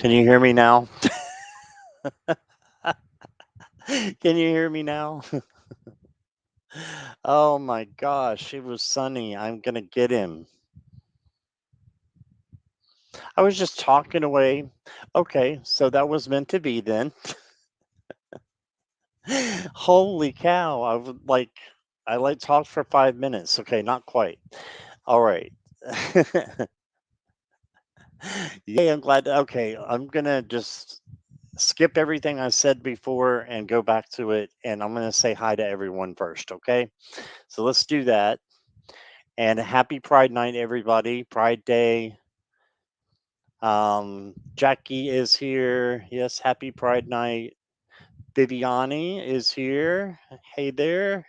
Can you hear me now? Can you hear me now? Oh my gosh, it was sunny. I'm gonna get him. I was just talking away. Okay, so that was meant to be then. Holy cow. I like talked for 5 minutes. Okay, not quite. All right. Yay, I'm glad. Okay, I'm gonna just skip everything I said before and go back to it. And I'm gonna say hi to everyone first, okay? So let's do that. And happy Pride Night, everybody. Pride Day. Jackie is here. Yes, happy Pride Night. Viviani is here. Hey there.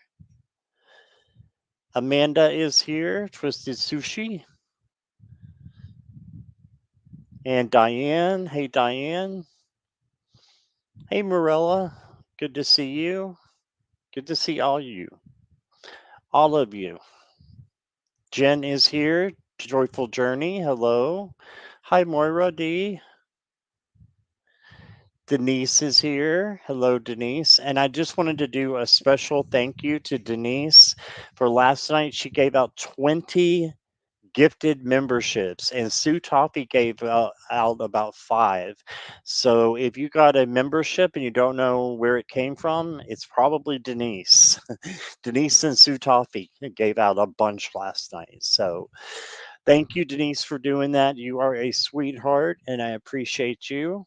Amanda is here. Twisted Sushi. And Diane. Hey, Diane. Hey, Morella. Good to see you. Good to see all you. All of you. Jen is here. Joyful Journey. Hello. Hi, Moira D. Denise is here. Hello, Denise. And I just wanted to do a special thank you to Denise for last night. She gave out 20 gifted memberships, and Sue Toffee gave out about five. So if you got a membership and you don't know where it came from, it's probably Denise. Denise and Sue Toffee gave out a bunch last night. So thank you, Denise, for doing that. You are a sweetheart, and I appreciate you.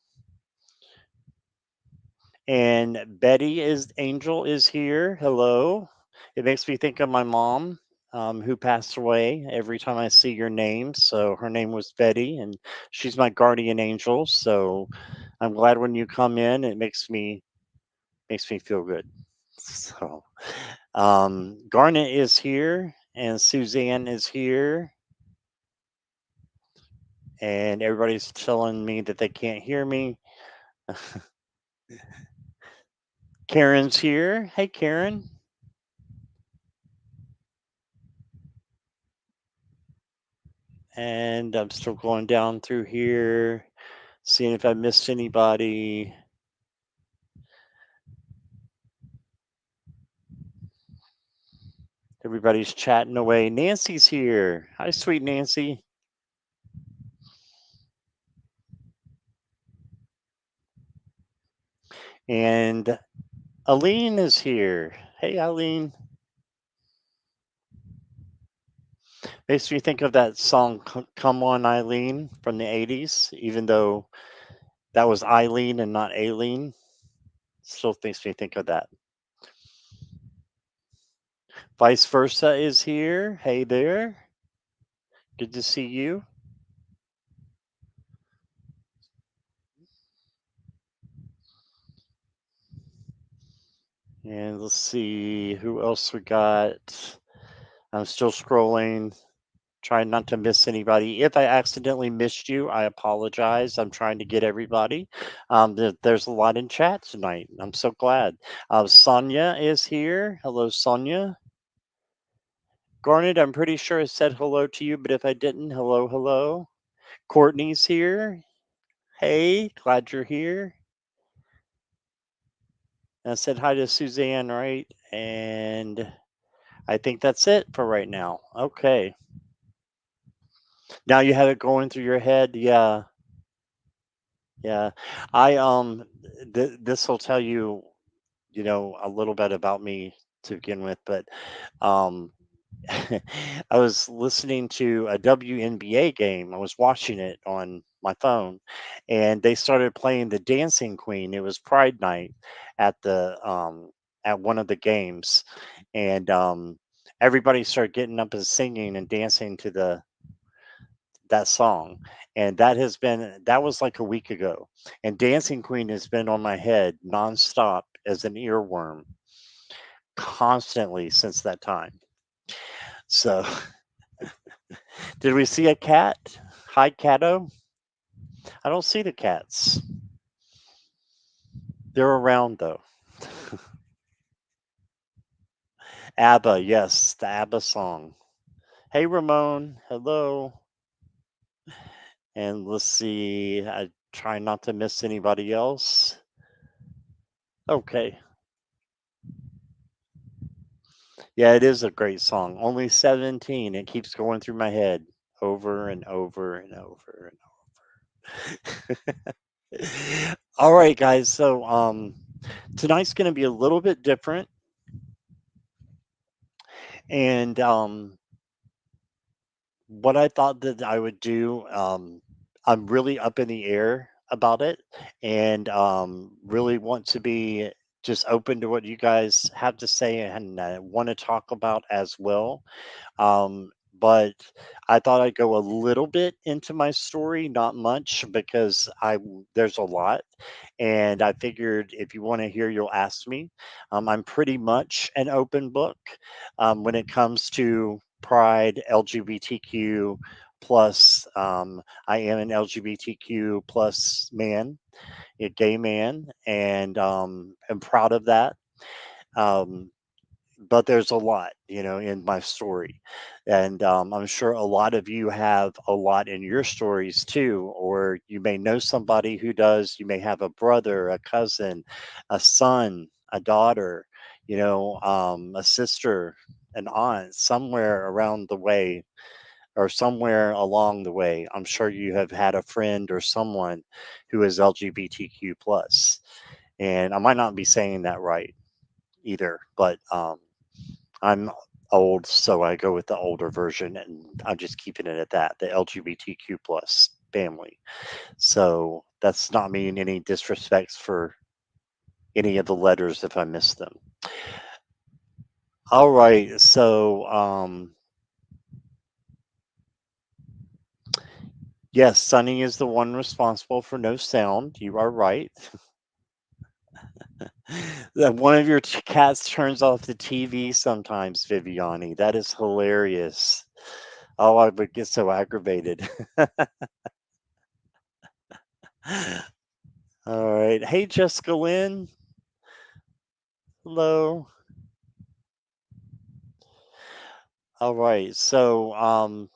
And Betty is Angel is here. Hello. It makes me think of my mom, who passed away every time I see your name. So her name was Betty, and she's my guardian angel. So I'm glad when you come in. It makes me feel good. So Garnet is here, and Suzanne is here, and everybody's telling me that they can't hear me. Karen's here. Hey, Karen. And I'm still going down through here, seeing if I missed anybody. Everybody's chatting away. Nancy's here. Hi, sweet Nancy. And Aline is here. Hey, Aline. Makes me think of that song, Come On, Eileen, from the 80s, even though that was Eileen and not Aileen. Still makes me think of that. Vice versa is here. Hey there. Good to see you. And let's see who else we got. I'm still scrolling, trying not to miss anybody. If I accidentally missed you, I apologize. I'm trying to get everybody. There's a lot in chat tonight. I'm so glad. Sonia is here. Hello, Sonia. Garnet, I'm pretty sure I said hello to you, but if I didn't, hello, hello. Courtney's here. Hey, glad you're here. I said hi to Suzanne, right? And I think that's it for right now. Okay. Now you have it going through your head. Yeah. Yeah. I this will tell you, a little bit about me to begin with, but um I was listening to a WNBA game. I was watching it on my phone, and they started playing the Dancing Queen. It was Pride Night at the at one of the games, and everybody started getting up and singing and dancing to the that song. And that was like a week ago, and Dancing Queen has been on my head nonstop as an earworm constantly since that time. So did we see a cat? Hi, Cato. I don't see the cats. They're around though. ABBA, yes, the ABBA song. Hey, Ramon. Hello. And let's see. Trying not to miss anybody else. Okay. Yeah, it is a great song. Only 17. It keeps going through my head over and over and over and over. All right, guys. So tonight's going to be a little bit different, and what I thought that I would do, I'm really up in the air about it, and really want to be just open to what you guys have to say and want to talk about as well. But I thought I'd go a little bit into my story, not much, because there's a lot, and I figured if you want to hear, you'll ask me. I'm pretty much an open book when it comes to pride, LGBTQ plus. I am an LGBTQ plus man, a gay man, and am proud of that. Um, but there's a lot, in my story. And I'm sure a lot of you have a lot in your stories too, or you may know somebody who does. You may have a brother, a cousin, a son, a daughter, a sister, an aunt somewhere around the way or somewhere along the way. I'm sure you have had a friend or someone who is LGBTQ plus. And I might not be saying that right either, but I'm old, so I go with the older version, and I'm just keeping it at that, the LGBTQ plus family. So that's not meaning any disrespects for any of the letters if I miss them. All right, so yes, Sunny is the one responsible for no sound. You are right. That one of your cats turns off the TV sometimes, Viviani. That is hilarious. Oh, I would get so aggravated. All right. Hey, Jessica Lynn. Hello. All right. So,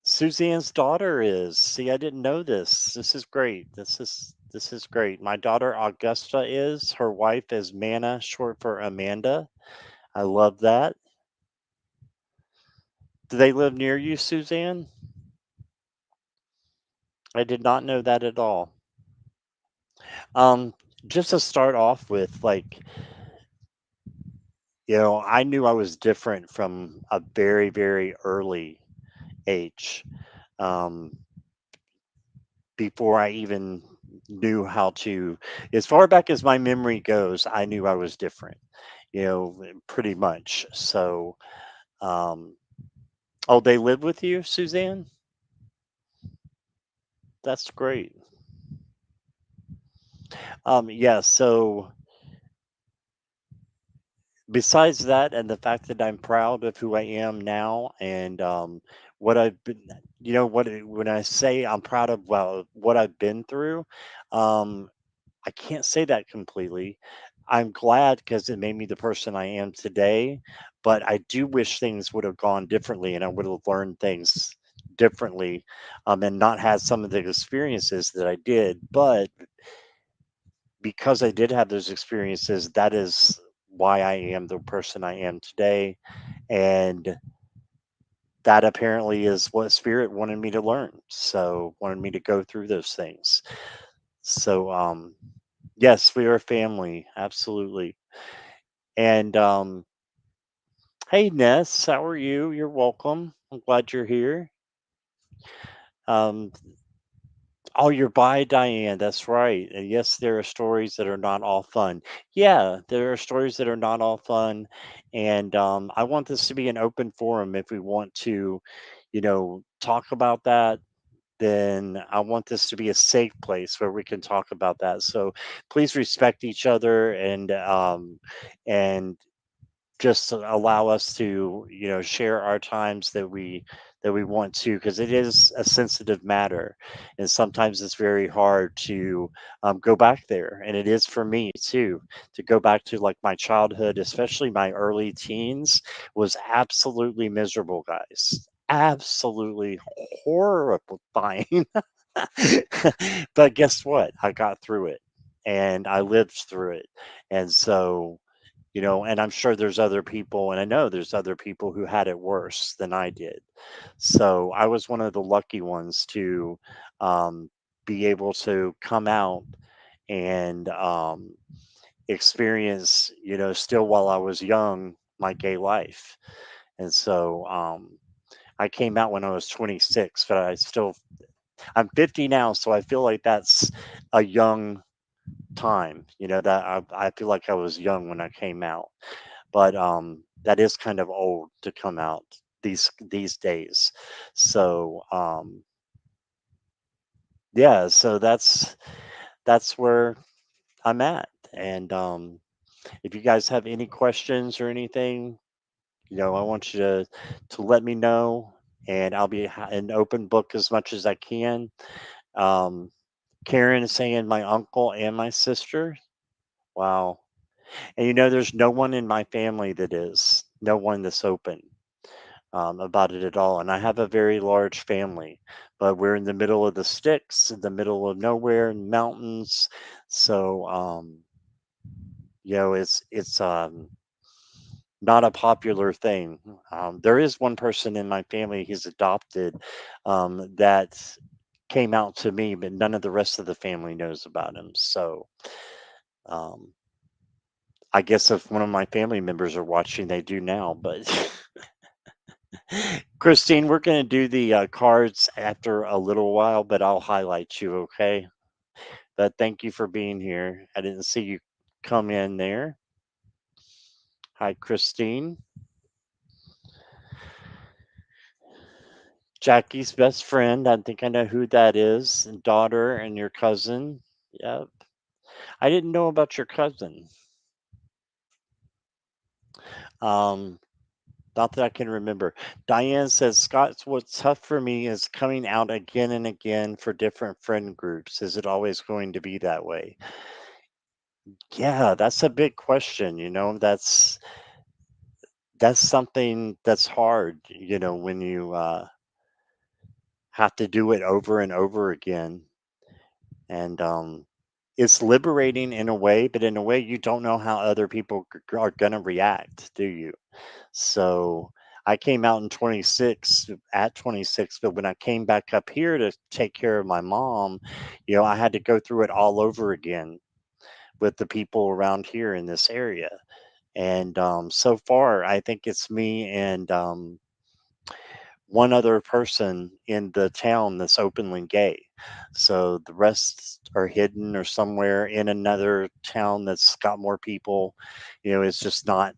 Suzanne's daughter is. See, I didn't know this. This is great. This is great. My daughter Augusta is. Her wife is Manna, short for Amanda. I love that. Do they live near you, Suzanne? I did not know that at all. Um, just to start off with, like, I knew I was different from a very, very early age. Um, Before I even knew how to, as far back as my memory goes, I knew I was different, pretty much. So, um, oh, they live with you, Suzanne? That's great. Yeah, so besides that, and the fact that I'm proud of who I am now and what I've been, when I say I'm proud of, well, what I've been through, um, I can't say that completely. I'm glad because it made me the person I am today, but I do wish things would have gone differently and I would have learned things differently, and not had some of the experiences that I did. But because I did have those experiences, that is why I am the person I am today. And that apparently is what spirit wanted me to learn. So wanted me to go through those things. So yes, we are a family, absolutely. And hey Ness, how are you? You're welcome. I'm glad you're here. Um, oh, you're by Diane. That's right. And yes, there are stories that are not all fun. Yeah, there are stories that are not all fun. And I want this to be an open forum. If we want to, talk about that, then I want this to be a safe place where we can talk about that. So please respect each other and just to allow us to share our times that we want to, because it is a sensitive matter and sometimes it's very hard to go back there, and it is for me too, to go back to like my childhood, especially my early teens, was absolutely miserable, guys, absolutely horrifying. But guess what? I got through it and I lived through it. And so, and I'm sure there's other people, and I know there's other people who had it worse than I did. So I was one of the lucky ones to um, be able to come out and experience, still while I was young, my gay life. And so I came out when I was 26, but I'm 50 now, so I feel like that's a young time, that I feel like I was young when I came out. But that is kind of old to come out these days. So yeah, so that's where I'm at. And if you guys have any questions or anything, I want you to let me know, and I'll be an open book as much as I can. Um, Karen is saying my uncle and my sister. Wow. And there's no one in my family that is, no one that's open about it at all. And I have a very large family, but we're in the middle of the sticks, in the middle of nowhere, in mountains. So, it's not a popular thing. There is one person in my family, he's adopted, that came out to me, but none of the rest of the family knows about him. So, um, I guess if one of my family members are watching, they do now. But Christine, we're going to do the cards after a little while, but I'll highlight you, okay? But thank you for being here. I didn't see you come in there. Hi, Christine. Jackie's best friend. I think I know who that is. And daughter and your cousin. Yep. I didn't know about your cousin. Um, Not that I can remember. Diane says, Scott's what's tough for me is coming out again and again for different friend groups. Is it always going to be that way? Yeah, that's a big question. That's something that's hard, when you have to do it over and over again. And it's liberating in a way, but in a way you don't know how other people are going to react, do you? So I came out in 26 at 26, but when I came back up here to take care of my mom, I had to go through it all over again with the people around here in this area. And so far, I think it's me and one other person in the town that's openly gay. So the rest are hidden or somewhere in another town that's got more people. It's just not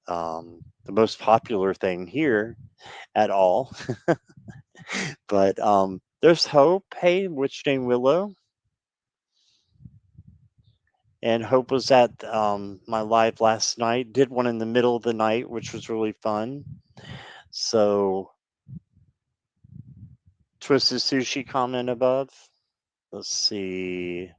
the most popular thing here at all. But there's hope. Hey, witch named Willow. And Hope was at my live last night. Did one in the middle of the night, which was really fun. So, Twisted Sushi comment above. Let's see.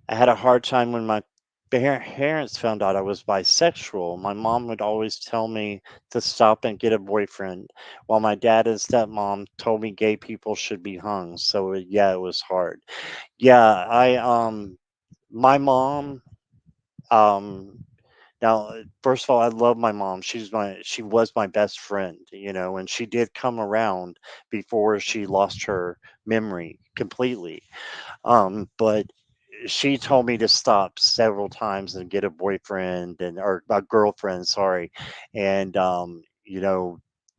I had a hard time when my parents found out I was bisexual. My mom would always tell me to stop and get a boyfriend, while my dad and stepmom told me gay people should be hung. So yeah, it was hard. Yeah, my mom, um, now, first of all, I love my mom. She was my best friend, and she did come around before she lost her memory completely. But she told me to stop several times and get a boyfriend or a girlfriend, sorry, and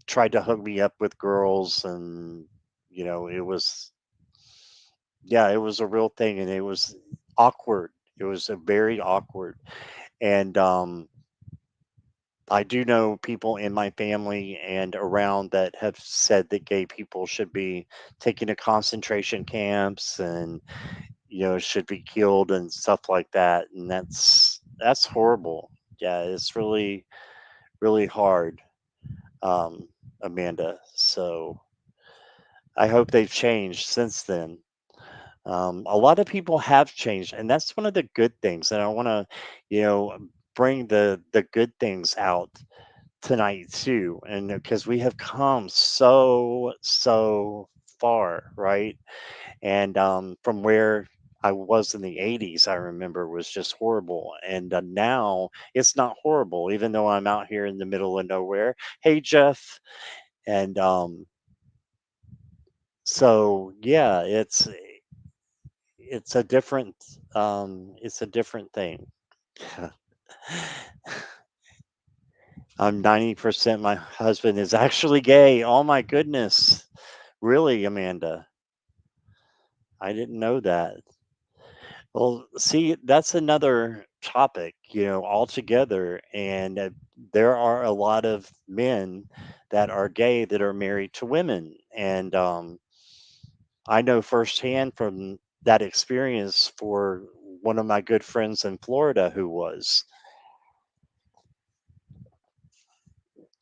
tried to hook me up with girls, and it was, yeah, it was a real thing, and it was awkward. It was a very awkward, and I do know people in my family and around that have said that gay people should be taken to concentration camps and should be killed and stuff like that. And that's horrible. Yeah, it's really, really hard, um, Amanda. So I hope they've changed since then. A lot of people have changed, and that's one of the good things. And I want to, bring the good things out tonight too, and because we have come so far, right? And from where I was in the 80s, I remember was just horrible. And now it's not horrible, even though I'm out here in the middle of nowhere. Hey, Jeff. And so, yeah, it's a different it's a different thing. I'm 90% my husband is actually gay. Oh my goodness. Really, Amanda? I didn't know that. Well, see, that's another topic, altogether. And there are a lot of men that are gay that are married to women. And I know firsthand from that experience for one of my good friends in Florida who was.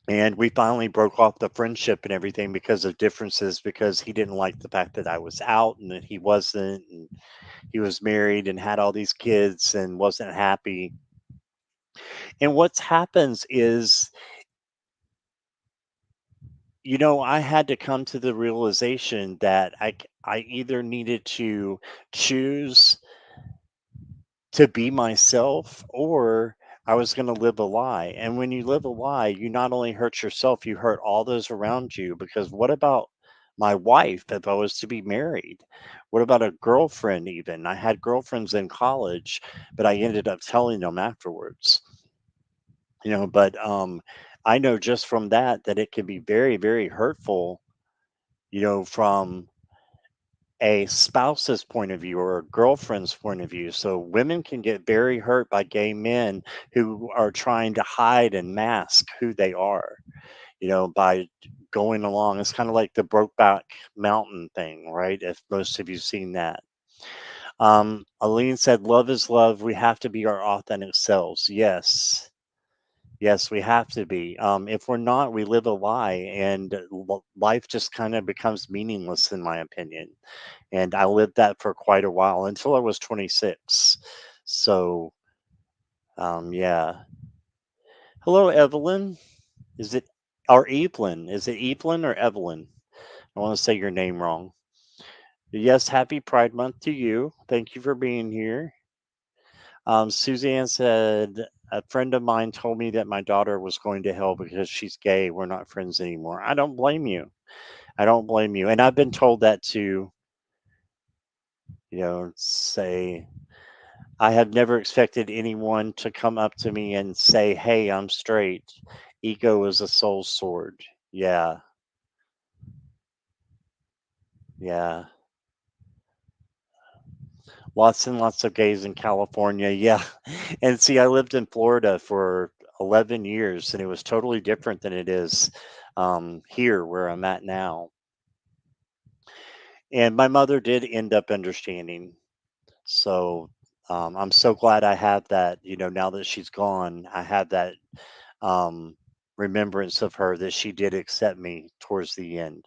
And we finally broke off the friendship and everything because of differences, because he didn't like the fact that I was out and that he wasn't. And he was married and had all these kids and wasn't happy. And what happens is, I had to come to the realization that I either needed to choose to be myself, or I was going to live a lie. And when you live a lie, you not only hurt yourself, you hurt all those around you. Because what about my wife if I was to be married? What about a girlfriend, even? I had girlfriends in college, but I ended up telling them afterwards. But I know just from that it can be very, very hurtful, from a spouse's point of view or a girlfriend's point of view. So women can get very hurt by gay men who are trying to hide and mask who they are, by going along. It's kind of like the Brokeback Mountain thing, right? If most of you've seen that. Aline said, "Love is love. We have to be our authentic selves." Yes. Yes, we have to be. If we're not, we live a lie, and life just kind of becomes meaningless, in my opinion. And I lived that for quite a while until I was 26. So, yeah. Hello, Evelyn. Is it or Evelyn? Is it Evelyn or Evelyn? I want to say your name wrong. Yes, happy Pride Month to you. Thank you for being here. Suzanne said, a friend of mine told me that my daughter was going to hell because she's gay. We're not friends anymore. I don't blame you. I don't blame you. And I've been told that too, say, I have never expected anyone to come up to me and say, "Hey, I'm straight." Ego is a soul sword. Yeah, yeah. Lots and lots of gays in California. Yeah. And see, I lived in Florida for 11 years, and it was totally different than it is here where I'm at now. And my mother did end up understanding. So I'm so glad I have that, now that she's gone, I have that um, remembrance of her, that she did accept me towards the end.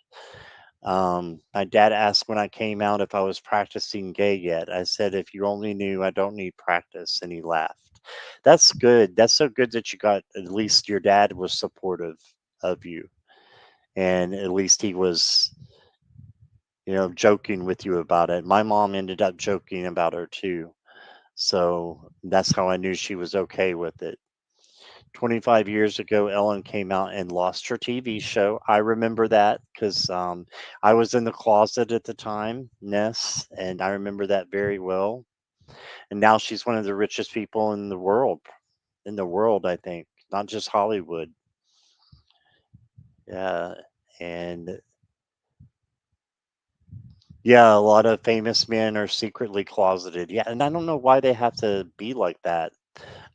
My dad asked when I came out if I was practicing gay yet. I said, "If you only knew, I don't need practice." And he laughed. That's good. That's so good that you got, at least your dad was supportive of you. And at least he was, joking with you about it. My mom ended up joking about her too. So that's how I knew she was okay with it. 25 years ago, Ellen came out and lost her TV show. I remember that because I was in the closet at the time, Ness, and I remember that very well. And now she's one of the richest people in the world, I think, not just Hollywood. Yeah. And yeah, a lot of famous men are secretly closeted. Yeah. And I don't know why they have to be like that.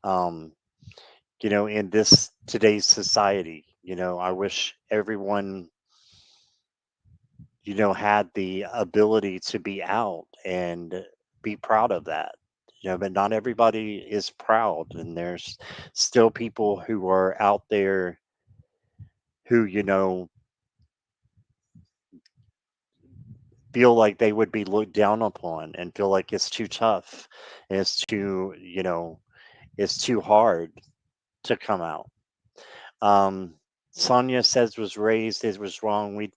Um, in this today's society, I wish everyone had the ability to be out and be proud of that. But not everybody is proud, and there's still people who are out there who, feel like they would be looked down upon and feel like it's too tough and it's too hard to come out. Um, Sonia says was raised, it was wrong.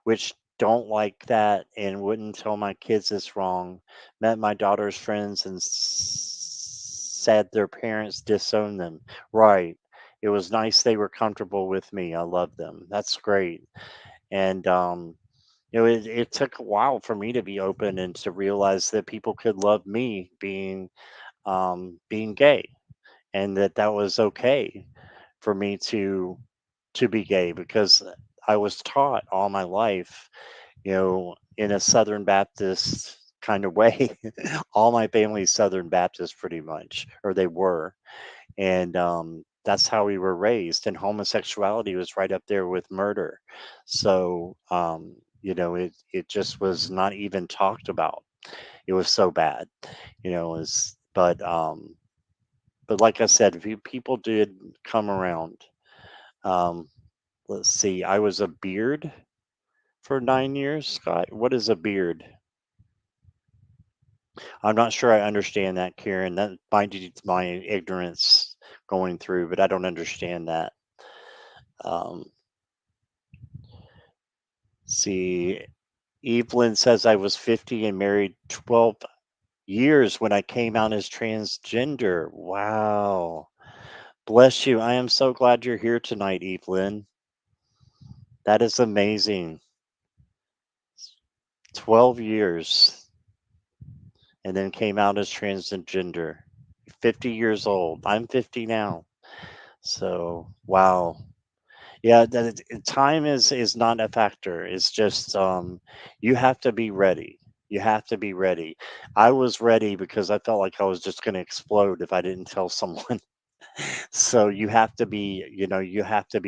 Which don't like that and wouldn't tell my kids it's wrong. Met my daughter's friends and said their parents disowned them. Right. It was nice they were comfortable with me. I love them. That's great. And it took a while for me to be open and to realize that people could love me being gay, and that that was okay for me to be gay, because I was taught all my life, in a Southern Baptist kind of way. All my family's Southern Baptist pretty much, or they were. And that's how we were raised. And homosexuality was right up there with murder. So, it just was not even talked about. It was so bad, but like I said, people did come around. Um, let's see, I was a beard for 9 years, Scott. What is a beard? I'm not sure I understand that, Karen. That might be my ignorance going through, but I don't understand that. Um, see, Evelyn says I was 50 and married 12 years when I came out as transgender. Wow. Bless you. I am so glad you're here tonight, Evelyn. That is amazing. 12 years and then came out as transgender. 50 years old. I'm 50 now. So, wow. Yeah, time is not a factor. It's just you have to be ready. You have to be ready. I was ready because I felt like I was just going to explode if I didn't tell someone. So you have to be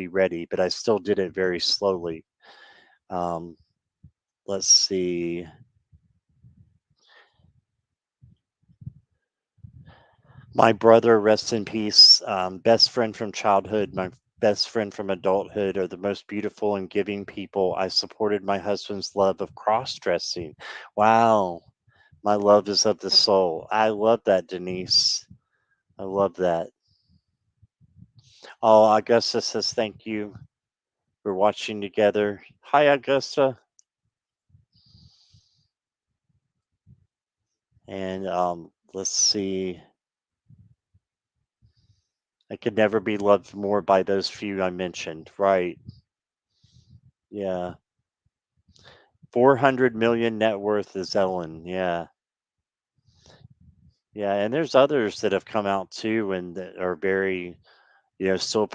ready. But I still did it very slowly. Um, let's see. My brother, rest in peace, best friend from childhood, my best friend from adulthood, are the most beautiful and giving people. I supported my husband's love of cross dressing. Wow. My love is of the soul. I love that, Denise. I love that. Oh, Augusta says thank you for watching together. Hi, Augusta. And let's see. I could never be loved more by those few I mentioned. Right. Yeah. 400 million net worth is Ellen. Yeah. Yeah. And there's others that have come out too and that are very, still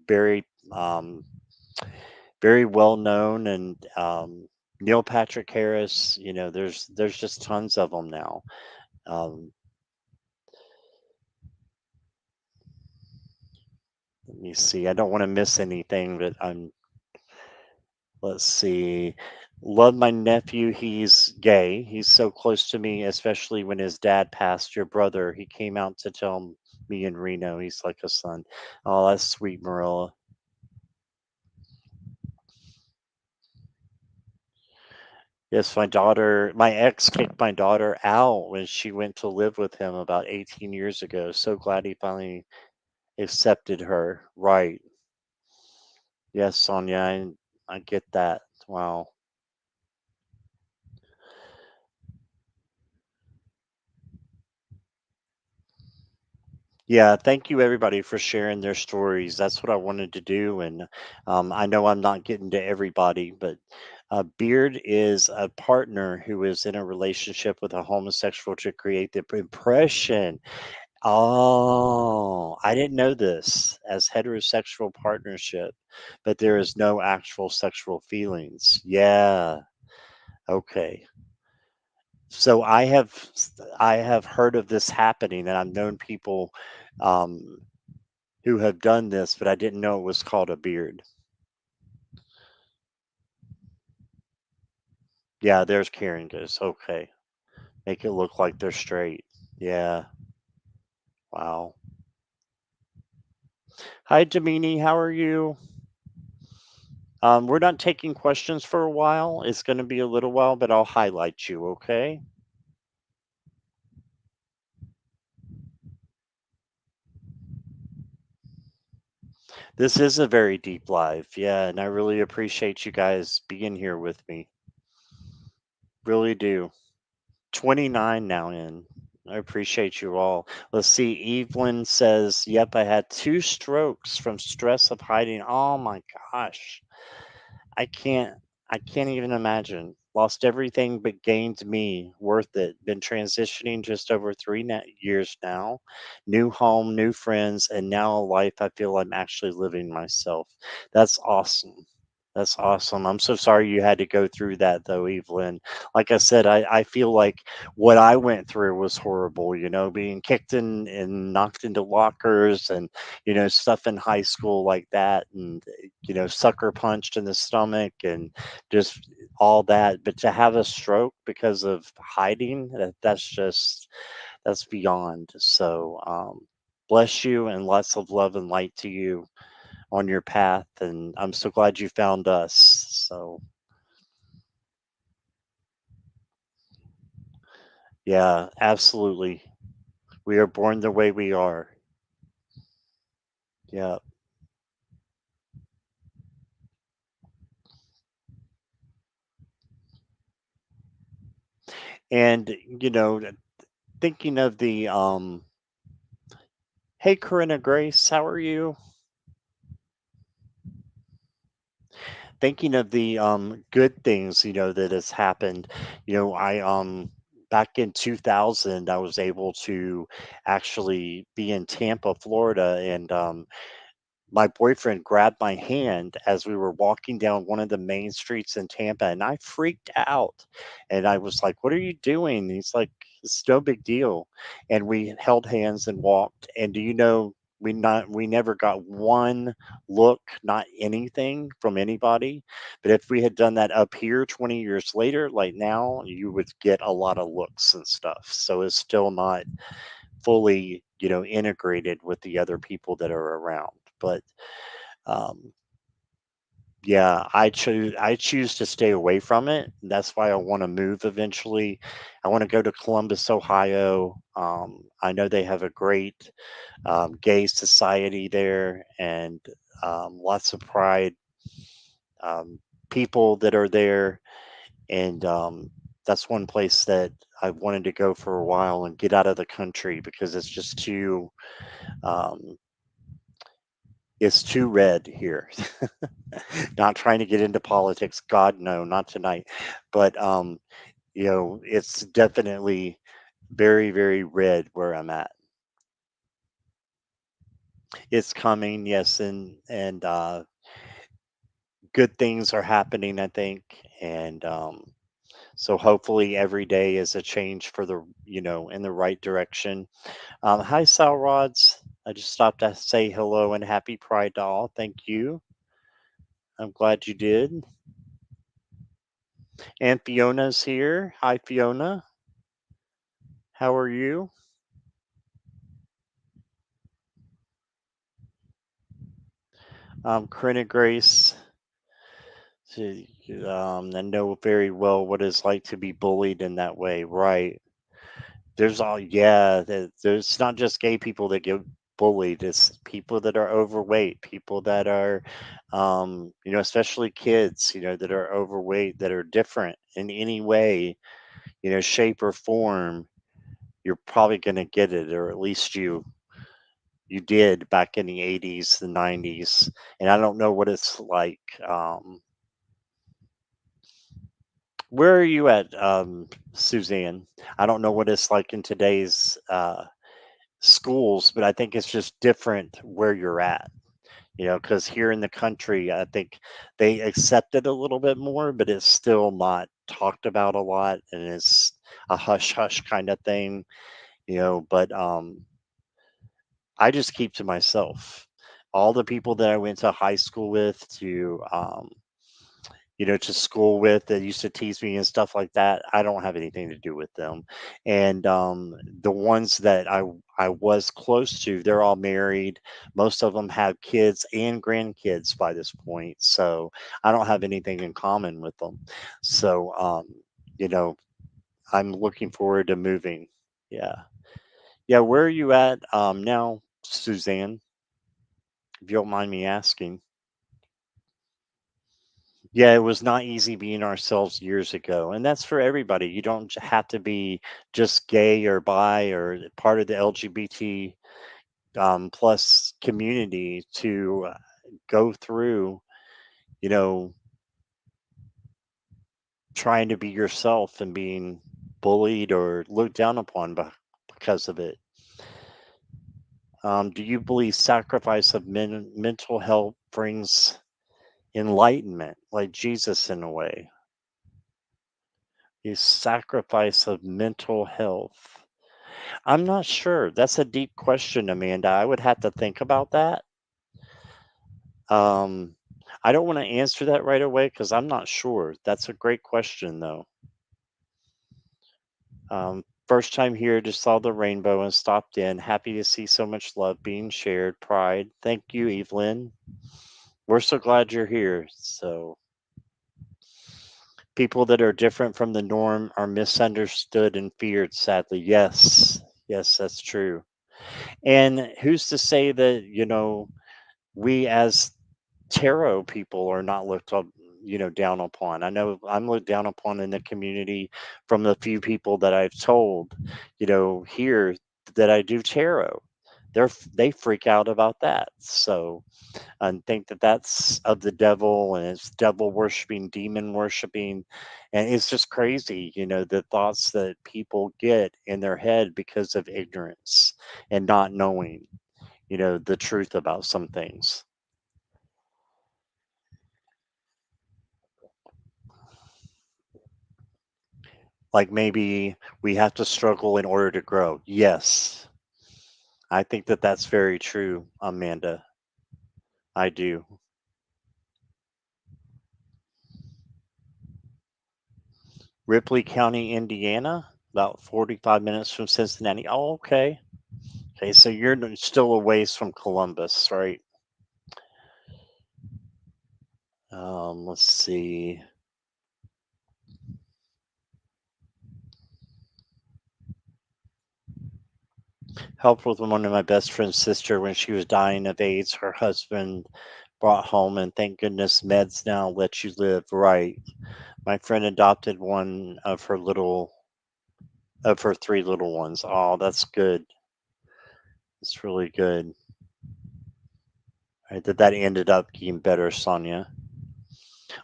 very, very well known. And Neil Patrick Harris, there's just tons of them now. Um, let me see. I don't want to miss anything, but let's see. Love my nephew. He's gay. He's so close to me, especially when his dad passed. Your brother, he came out to tell me in Reno. He's like a son. Oh, that's sweet, Marilla. Yes, my ex kicked my daughter out when she went to live with him about 18 years ago. So glad he finally accepted her. Right. Yes, Sonia, I get that. Wow. Yeah, thank you everybody for sharing their stories. That's what I wanted to do. And I know I'm not getting to everybody, but Beard is a partner who is in a relationship with a homosexual to create the impression. Oh, I didn't know this as heterosexual partnership, but there is no actual sexual feelings. Yeah. Okay. So I have heard of this happening, and I've known people um, who have done this, but I didn't know it was called a beard. Yeah, there's Karen goes. Okay, make it look like they're straight. Yeah. Wow. Hi, Damini. How are you? We're not taking questions for a while. It's going to be a little while, but I'll highlight you. Okay. This is a very deep live. Yeah, and I really appreciate you guys being here with me. Really do. 29 now in. I appreciate you all. Let's see. Evelyn says, "Yep, I had 2 strokes from stress of hiding." Oh my gosh. I can't I can't even imagine. Lost everything but gained me. Worth it. Been transitioning just over 3 years now. New home, new friends, and now a life I feel I'm actually living myself. That's awesome. That's awesome. I'm so sorry you had to go through that though, Evelyn. Like I said, I feel like what I went through was horrible, being kicked in and knocked into lockers and, stuff in high school like that. And sucker punched in the stomach and just all that. But to have a stroke because of hiding, that's beyond. So, bless you and lots of love and light to you on your path. And I'm so glad you found us. So, yeah, absolutely. We are born the way we are. Yeah. And, thinking of the, hey, Corinna Grace, how are you? Thinking of the good things that has happened. I back in 2000 I was able to actually be in Tampa, Florida, and my boyfriend grabbed my hand as we were walking down one of the main streets in Tampa, and I freaked out. And I was like, "What are you doing?" He's like, "It's no big deal." And we held hands and walked. And do you know, we never got one look, not anything from anybody. But if we had done that up here 20 years later, like now, you would get a lot of looks and stuff. So it's still not fully, integrated with the other people that are around. But um, yeah, I choose to stay away from it. That's why I want to move eventually. I want to go to Columbus, Ohio. I know they have a great gay society there, and lots of pride people that are there. And that's one place that I wanted to go for a while and get out of the country because um, it's too red here. Not trying to get into politics. God, no, not tonight. But it's definitely very, very red where I'm at. It's coming, yes, and good things are happening, I think, and so hopefully every day is a change for the in the right direction. Hi, Sal Rods. I just stopped to say hello and happy Pride to all. Thank you. I'm glad you did. And Fiona's here. Hi, Fiona. How are you? Corinna Grace, I know very well what it's like to be bullied in that way, right? There's not just gay people that get bullied, it's people that are overweight, people that are, especially kids, that are overweight, that are different in any way, shape or form. You're probably going to get it, or at least you did back in the 80s, the 90s. And I don't know what it's like. Where are you at, Suzanne? I don't know what it's like in today's schools, but I think it's just different where you're at, because here in the country, I think they accept it a little bit more, but it's still not talked about a lot. And it's a hush hush kind of thing, but I just keep to myself. All the people that I went to high school with, to school with that used to tease me and stuff like that, I don't have anything to do with them. And the ones that I was close to, they're all married. Most of them have kids and grandkids by this point. So I don't have anything in common with them. So, you know, I'm looking forward to moving. Yeah. Yeah. Where are you at now, Suzanne? If you don't mind me asking. Yeah, it was not easy being ourselves years ago, and that's for everybody. You don't have to be just gay or bi or part of the LGBT plus community to go through, you know, trying to be yourself and being bullied or looked down upon because of it. Do you believe sacrifice of mental health brings enlightenment, like Jesus in a way? You sacrifice of mental health. I'm not sure. That's a deep question, Amanda. I would have to think about that. Um, I don't want to answer that right away because I'm not sure. That's a great question, though. First time here, just saw the rainbow and stopped in. Happy to see so much love being shared. Pride. Thank you, Evelyn. We're so glad you're here. So, people that are different from the norm are misunderstood and feared, sadly. Yes. Yes, that's true. And who's to say that, we as tarot people are not looked up, down upon. I know I'm looked down upon in the community from the few people that I've told, here that I do tarot. They freak out about that. So and think that that's of the devil and it's devil worshiping, demon worshiping, and it's just crazy, the thoughts that people get in their head because of ignorance and not knowing, the truth about some things. Like maybe we have to struggle in order to grow. Yes, I think that that's very true, Amanda. I do. Ripley County, Indiana, about 45 minutes from Cincinnati. Oh, okay. Okay, so you're still a ways from Columbus, right? Let's see. Helped with one of my best friend's sister when she was dying of AIDS. Her husband brought home, and thank goodness meds now let you live. Right. My friend adopted one of her three little ones. Oh, that's good. It's really good. Right, that ended up getting better, Sonia.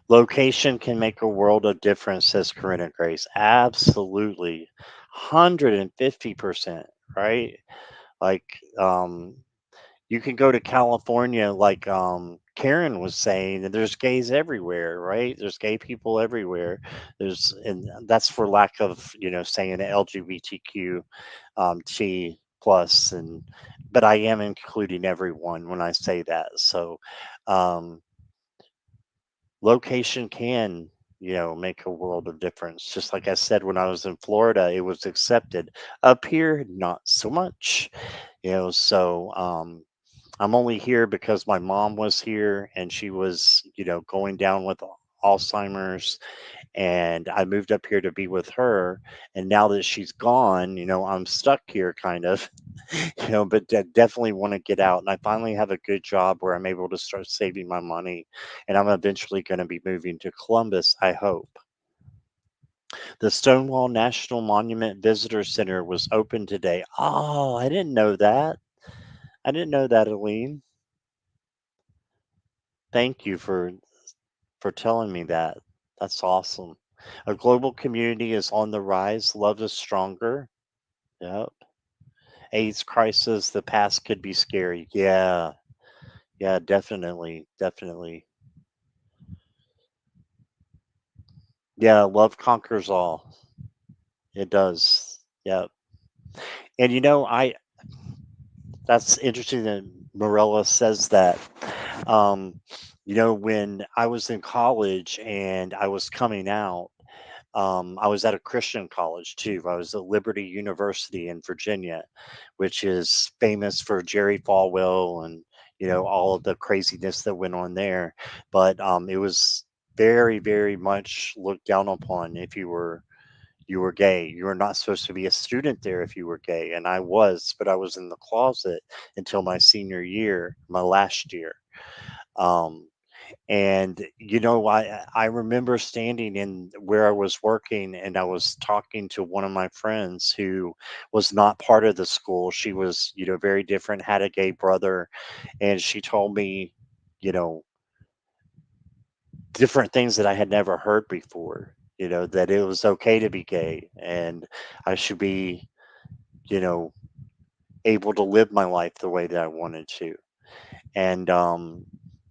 Location can make a world of difference, says Corinna Grace. Absolutely. 150%, right? Like, you can go to California, like Karen was saying, and there's gays everywhere, right? There's gay people everywhere. And that's for lack of, saying LGBTQ T plus, and but I am including everyone when I say that. So, um, location can, make a world of difference. Just like I said, when I was in Florida, it was accepted. Up here, not so much. So I'm only here because my mom was here and she was, going down with Alzheimer's, and I moved up here to be with her. And now that she's gone, I'm stuck here kind of, but definitely want to get out. And I finally have a good job where I'm able to start saving my money. And I'm eventually going to be moving to Columbus, I hope. The Stonewall National Monument Visitor Center was open today. Oh, I didn't know that. I didn't know that, Aline. Thank you for telling me that. That's awesome. A global community is on the rise. Love is stronger. Yep. AIDS crisis. The past could be scary. Yeah. Yeah. Definitely. Definitely. Yeah. Love conquers all. It does. Yep. And I that's interesting that Morella says that. Um, when I was in college and I was coming out, I was at a Christian college too. I was at Liberty University in Virginia, which is famous for Jerry Falwell and all of the craziness that went on there. But it was very, very much looked down upon if you were gay. You were not supposed to be a student there if you were gay, and I was, but I was in the closet until my senior year, my last year. Um, And I remember standing in where I was working, and I was talking to one of my friends who was not part of the school. She was, very different, had a gay brother, and she told me, you know, different things that I had never heard before. That it was okay to be gay, and I should be, you know, able to live my life the way that I wanted to. And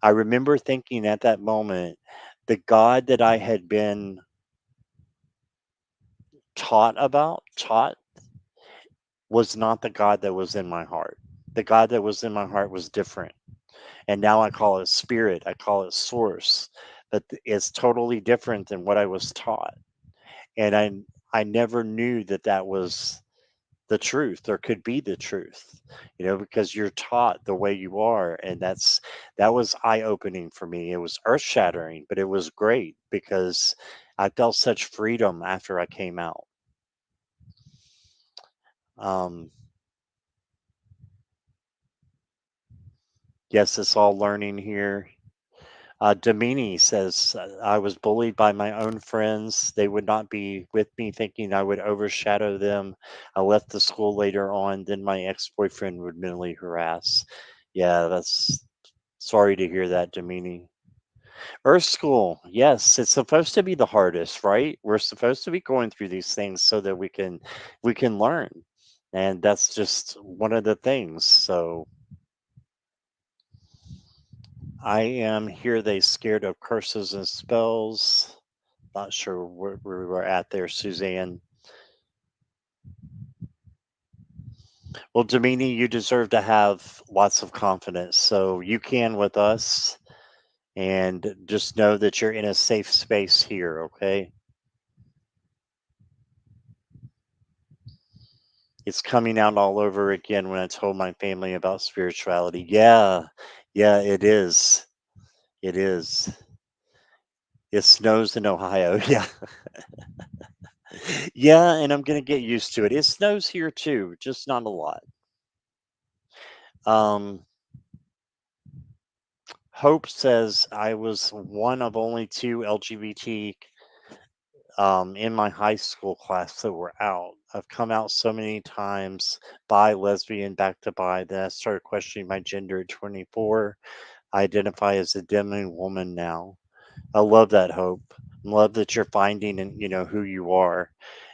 I remember thinking at that moment, the God that I had been taught was not the God that was in my heart. The God that was in my heart was different. And now I call it spirit, I call it source, but it's totally different than what I was taught. And I never knew that that was the truth or could be the truth, because you're taught the way you are. And that was eye opening for me. It was earth shattering, but it was great because I felt such freedom after I came out. Um, yes, it's all learning here. Domini says, I was bullied by my own friends. They would not be with me, thinking I would overshadow them. I left the school later on. Then my ex boyfriend would mentally harass. Yeah, that's sorry to hear that, Domini. Earth School, yes, it's supposed to be the hardest, right? We're supposed to be going through these things so that we can learn. And that's just one of the things. So I am here. They scared of curses and spells. Not sure where we're at there, Suzanne. Well, Domini, you deserve to have lots of confidence. So you can with us. And just know that you're in a safe space here, okay? It's coming out all over again when I told my family about spirituality. Yeah, yeah, it is. It is. It snows in Ohio. Yeah. Yeah, and I'm going to get used to it. It snows here too, just not a lot. Um, Hope says I was one of only two LGBT in my high school class that were out. I've come out so many times, bi, lesbian, back to bi, that I started questioning my gender at 24. I identify as a demi woman now. I love that, Hope. Love that you're finding and who you are.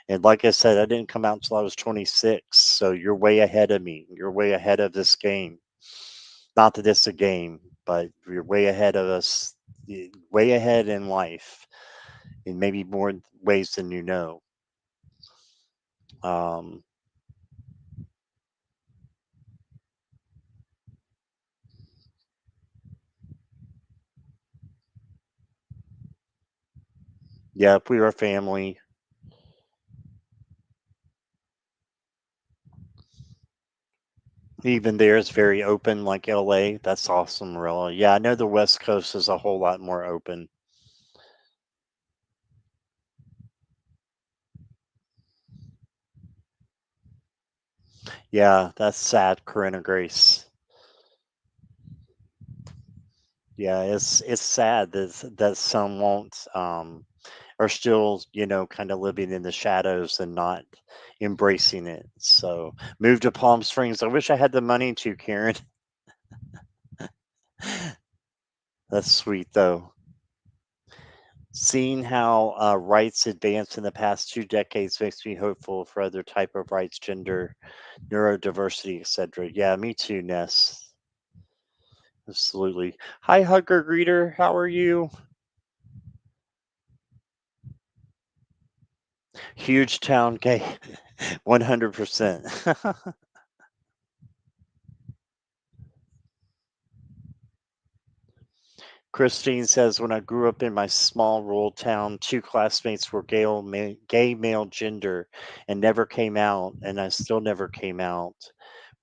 And like I said, I didn't come out until I was 26, so you're way ahead of me. You're way ahead of this game. Not that it's a game, but you're way ahead of us, way ahead in life, in maybe more ways than you know. Um, yeah, if we were a family, even there is very open, like LA. That's awesome, Marilla. Yeah, I know the West Coast is a whole lot more open. Yeah, that's sad, Corinna Grace. Yeah, it's sad that some won't are still, kind of living in the shadows and not embracing it. So move to Palm Springs. I wish I had the money to, Karen. That's sweet though. Seeing how rights advanced in the past 2 decades makes me hopeful for other type of rights, gender, neurodiversity, etc. Yeah, me too, Ness. Absolutely. Hi, Hugger Greeter. How are you? Huge town gay. 100%. Christine says, when I grew up in my small rural town, two classmates were gay male gender and never came out, and I still never came out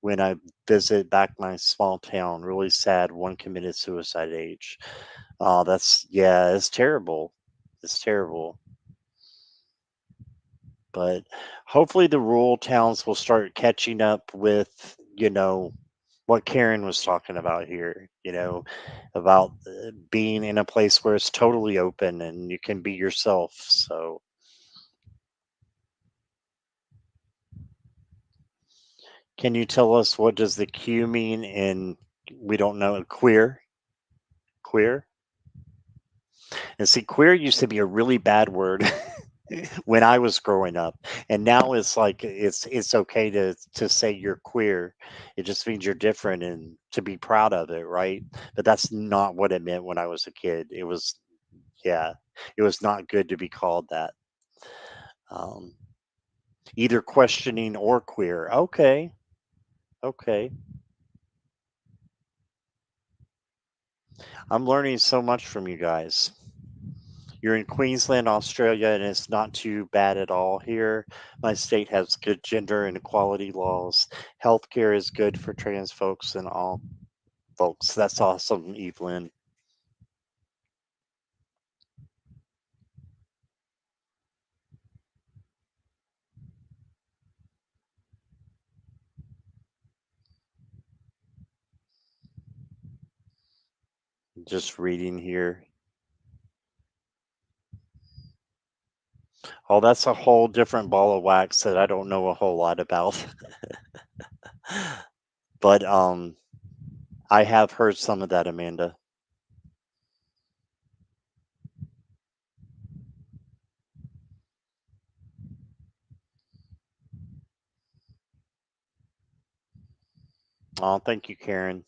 when I visit back my small town. Really sad. One committed suicide at age. Oh, yeah, it's terrible. It's terrible. But hopefully the rural towns will start catching up with, what Karen was talking about here, about being in a place where it's totally open and you can be yourself. So, can you tell us what does the Q mean in, we don't know, queer? Queer? And see, queer used to be a really bad word when I was growing up, and now it's like it's okay to say you're queer. It just means you're different and to be proud of it, right? But that's not what it meant when I was a kid. It was, yeah, it was not good to be called that. Um, Either questioning or queer. Okay, okay. I'm learning so much from you guys. You're in Queensland, Australia, and it's not too bad at all here. My state has good gender and equality laws. Healthcare is good for trans folks and all folks. That's awesome, Evelyn. Just reading here. Oh, that's a whole different ball of wax that I don't know a whole lot about. But I have heard some of that, Amanda. Oh, thank you, Karen.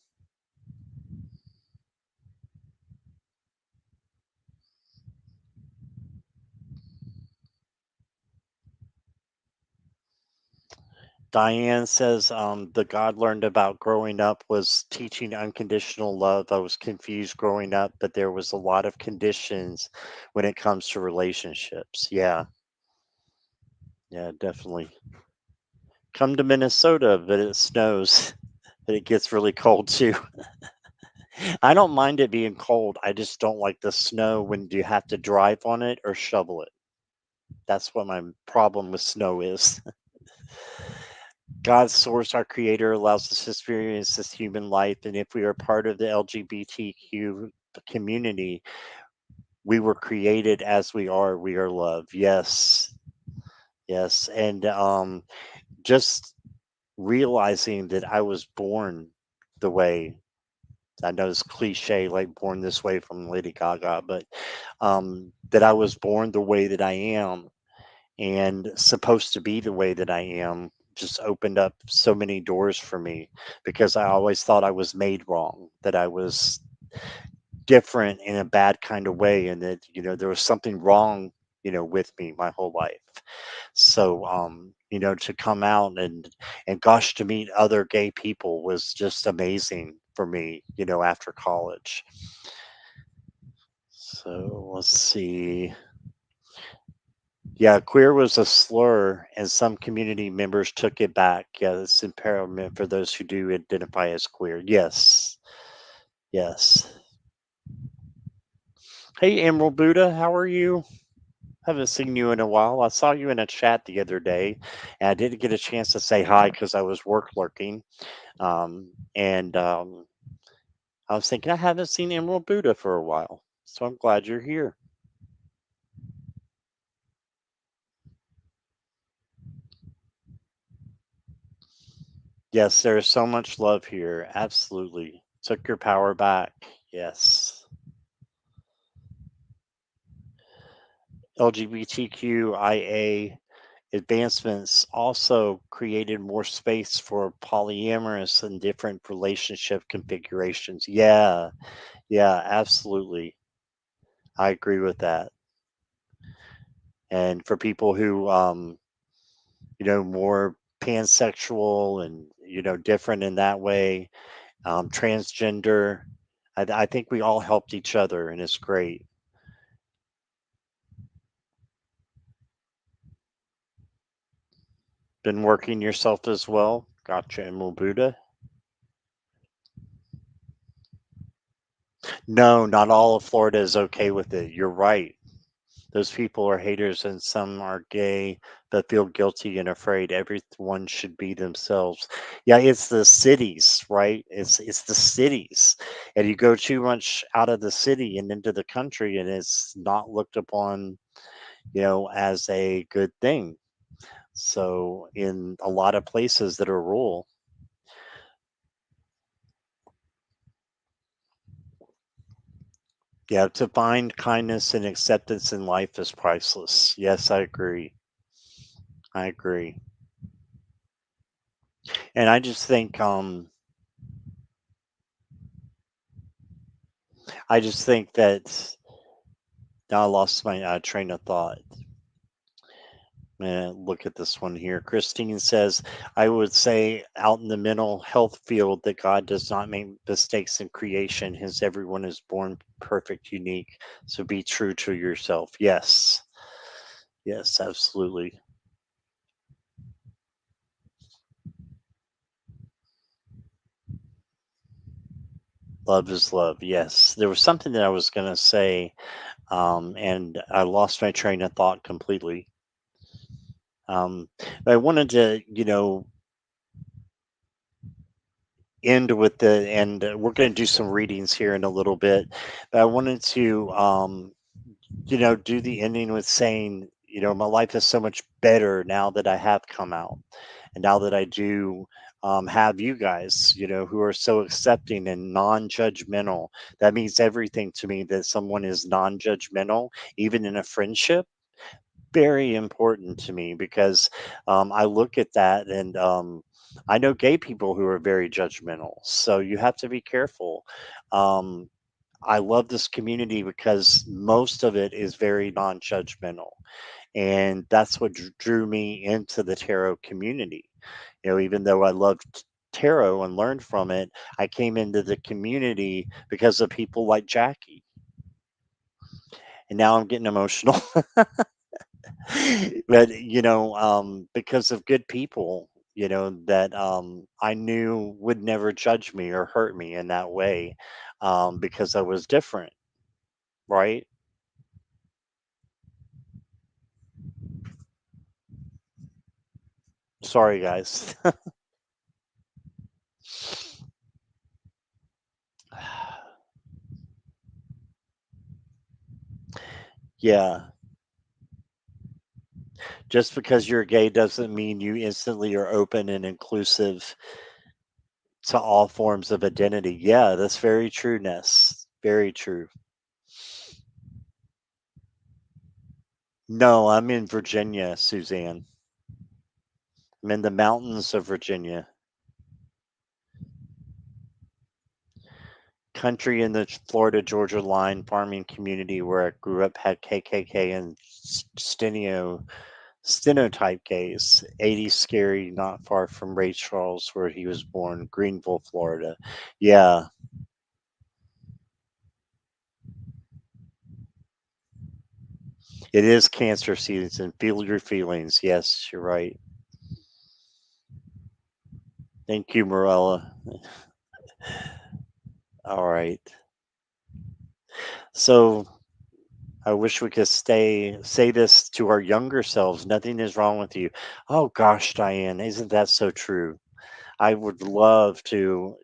Diane says the God learned about growing up was teaching unconditional love. I was confused growing up, but there was a lot of conditions when it comes to relationships. Yeah, yeah, definitely. Come to Minnesota, but it snows. But it gets really cold too. I don't mind it being cold. I just don't like the snow when you have to drive on it or shovel it. That's what my problem with snow is. God's source, our creator, allows us to experience this human life. And if we are part of the LGBTQ community, we were created as we are. We are love. Yes. Yes. And just realizing that I was born the way, I know it's cliche, like born this way from Lady Gaga, but that I was born the way that I am and supposed to be the way that I am just opened up so many doors for me because I always thought I was made wrong, that I was different in a bad kind of way, and that there was something wrong with me my whole life. So to come out and gosh, to meet other gay people was just amazing for me after college. So let's see. Yeah, queer was a slur, and some community members took it back. Yeah, it's empowerment for those who do identify as queer. Yes, yes. Hey, Emerald Buddha, how are you? Haven't seen you in a while. I saw you in a chat the other day, and I didn't get a chance to say hi because I was work lurking. And I was thinking I haven't seen Emerald Buddha for a while, so I'm glad you're here. Yes, there is so much love here. Absolutely. Took your power back. Yes. LGBTQIA advancements also created more space for polyamorous and different relationship configurations. Yeah, yeah, absolutely. I agree with that. And for people who, more pansexual and, different in that way, transgender, I think we all helped each other and it's great. Been working yourself as well. Gotcha, Emerald Buddha. No, not all of Florida is okay with it. You're right. Those people are haters, and some are gay but feel guilty and afraid. Everyone should be themselves. Yeah, it's the cities, right? It's the cities, and you go too much out of the city and into the country, and it's not looked upon, as a good thing. So, in a lot of places that are rural, yeah, to find kindness and acceptance in life is priceless. Yes, I agree. I agree. And I just think that now I lost my train of thought. Look at this one here. Christine says, I would say out in the mental health field that God does not make mistakes in creation. His everyone is born perfect, unique. So be true to yourself. Yes. Yes, absolutely. Love is love. Yes. There was something that I was going to say, and I lost my train of thought completely. Um, but I wanted to, end with the, and we're going to do some readings here in a little bit, but I wanted to, do the ending with saying, my life is so much better now that I have come out, and now that I do have you guys, who are so accepting and non-judgmental. That means everything to me, that someone is non-judgmental, even in a friendship. Very important to me because I look at that, and I know gay people who are very judgmental. So you have to be careful. Um, I love this community because most of it is very non judgmental. And that's what drew me into the tarot community. Even though I loved tarot and learned from it, I came into the community because of people like Jackie. And now I'm getting emotional. But because of good people, that I knew would never judge me or hurt me in that way, because I was different, right? Sorry, guys. Yeah, just because you're gay doesn't mean you instantly are open and inclusive to all forms of identity. Yeah, that's very true, Ness. Very true. No, I'm in Virginia, Suzanne. I'm in the mountains of Virginia. Country in the Florida Georgia line farming community where I grew up had KKK and stenotype gays. 80 scary, not far from Ray Charles, where he was born, Greenville, Florida. Yeah, it is cancer season. Feel your feelings. Yes, you're right. Thank you, Morella. All right. So I wish we could say this to our younger selves. Nothing is wrong with you. Oh gosh, Diane, isn't that so true? I would love to,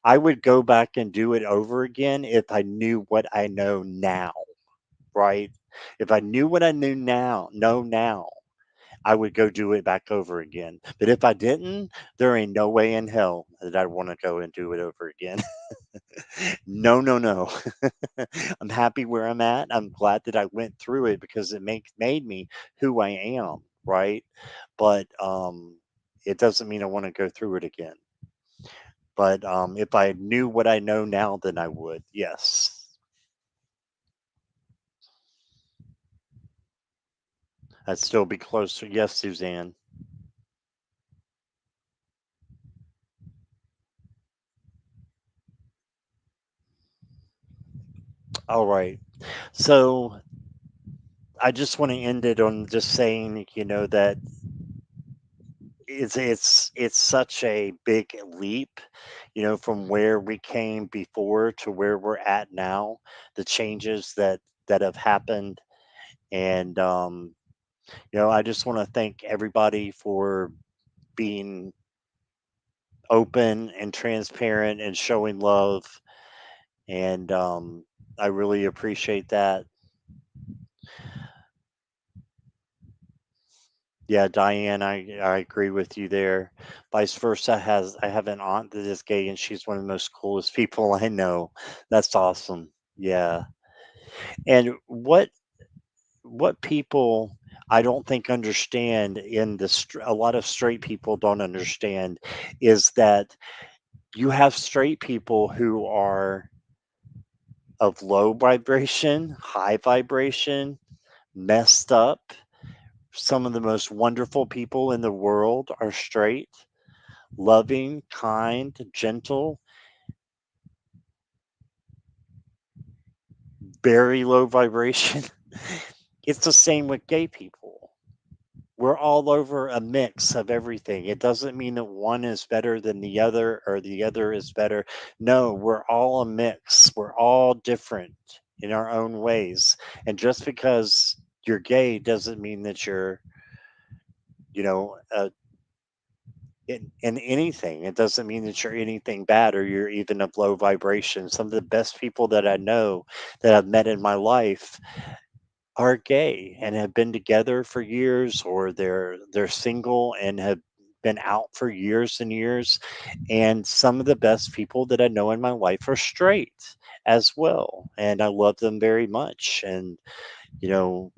I would go back and do it over again if I knew what I know now, right? If I knew what I know now, I would go do it back over again. But if I didn't, there ain't no way in hell that I'd want to go and do it over again. No, no, no. I'm happy where I'm at. I'm glad that I went through it because it made me who I am, right? But it doesn't mean I want to go through it again. But if I knew what I know now, then I would. Yes, I'd still be closer. Yes, Suzanne. All right. So I just want to end it on just saying, that it's such a big leap, from where we came before to where we're at now. The changes that have happened, And I just want to thank everybody for being open and transparent and showing love. And I really appreciate that. Yeah, Diane, I agree with you there. Vice versa, has I have an aunt that is gay, and she's one of the most coolest people I know. That's awesome. Yeah. And what people I don't think understand in a lot of straight people don't understand is that you have straight people who are of low vibration, high vibration, messed up. Some of the most wonderful people in the world are straight, loving, kind, gentle, very low vibration. It's the same with gay people. We're all over a mix of everything. It doesn't mean that one is better than the other or the other is better. No, we're all a mix. We're all different in our own ways. And just because you're gay doesn't mean that you're, you know, in anything. It doesn't mean that you're anything bad or you're even of low vibration. Some of the best people that I know that I've met in my life are gay and have been together for years, or they're single and have been out for years and years. And some of the best people that I know in my life are straight as well, and I love them very much. And you know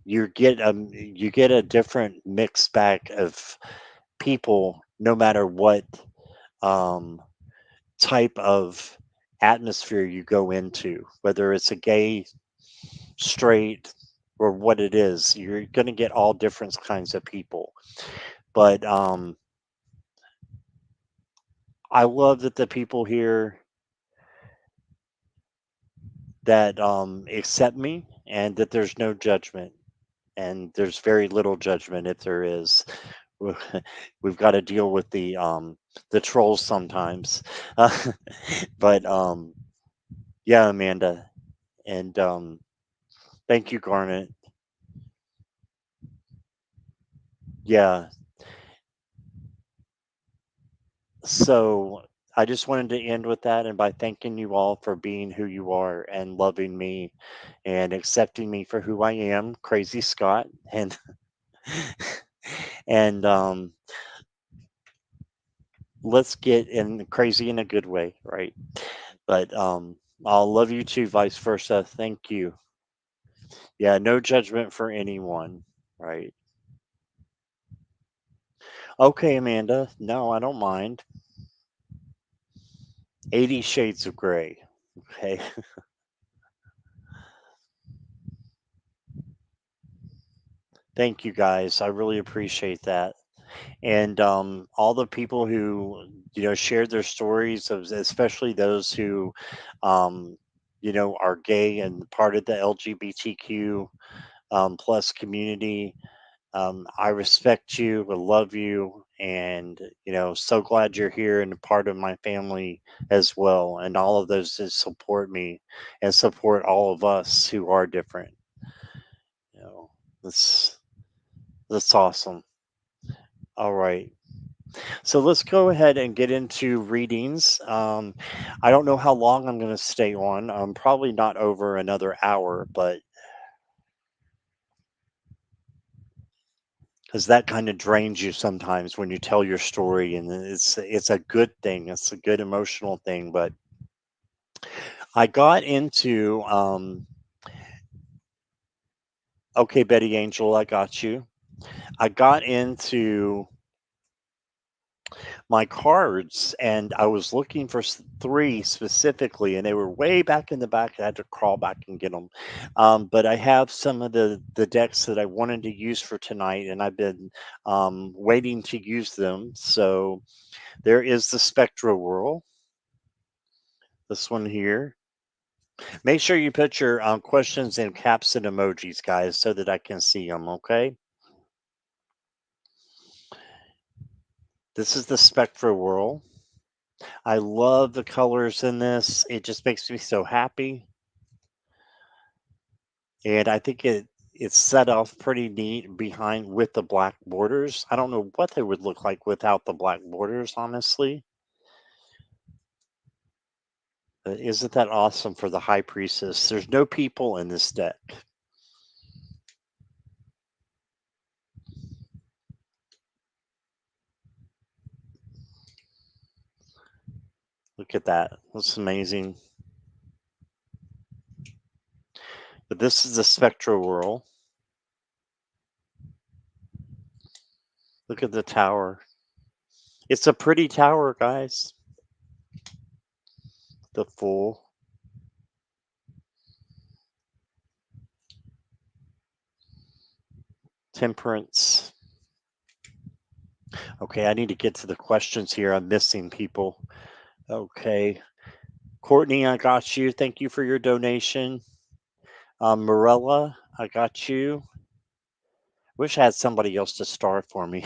you get a different mixed bag of people no matter what um, type of atmosphere you go into, whether it's a gay, straight, or what it is. You're going to get all different kinds of people. But I love that the people here that accept me and that there's no judgment. And there's very little judgment if there is. We've got to deal with the trolls sometimes. But yeah, Amanda, and thank you, Garnet. Yeah. So I just wanted to end with that and by thanking you all for being who you are and loving me and accepting me for who I am, Crazy Scott, and and let's get in crazy in a good way, right? But I'll love you too, vice versa. Thank you. Yeah, no judgment for anyone, right? Okay, Amanda. No, I don't mind. 80 Shades of Gray. Okay. Thank you guys. I really appreciate that. And all the people who shared their stories of, especially those who are gay and part of the LGBTQ plus community. I respect you, I love you, and so glad you're here and a part of my family as well, and all of those that support me and support all of us who are different. you know that's that's awesome. All right. So let's go ahead and get into readings. I don't know how long I'm going to stay on. Probably not over another hour, but because that kind of drains you sometimes when you tell your story, and it's a good thing. It's a good emotional thing. But I got into okay, Betty Angel, I got you. I got into my cards and I was looking for three specifically, and they were way back in the back. I had to crawl back and get them. But I have some of the decks that I wanted to use for tonight, and I've been waiting to use them. So there is the Spectral Whirl, this one here. Make sure you put your questions in caps and emojis, guys, so that I can see them. Okay. This is the Spectral Whirl. I love the colors in this. It just makes me so happy. and I think it's set off pretty neat behind with the black borders. I don't know what they would look like without the black borders, honestly. Isn't that awesome for the high priestess? There's no people in this deck. Look at that. That's amazing. But this is the Spectro Whirl. Look at the tower. It's a pretty tower, guys. The Fool. Temperance. Okay, I need to get to the questions here. I'm missing people. Okay. Courtney, I got you. Thank you for your donation. Morella, I got you. Wish I had somebody else to start for me.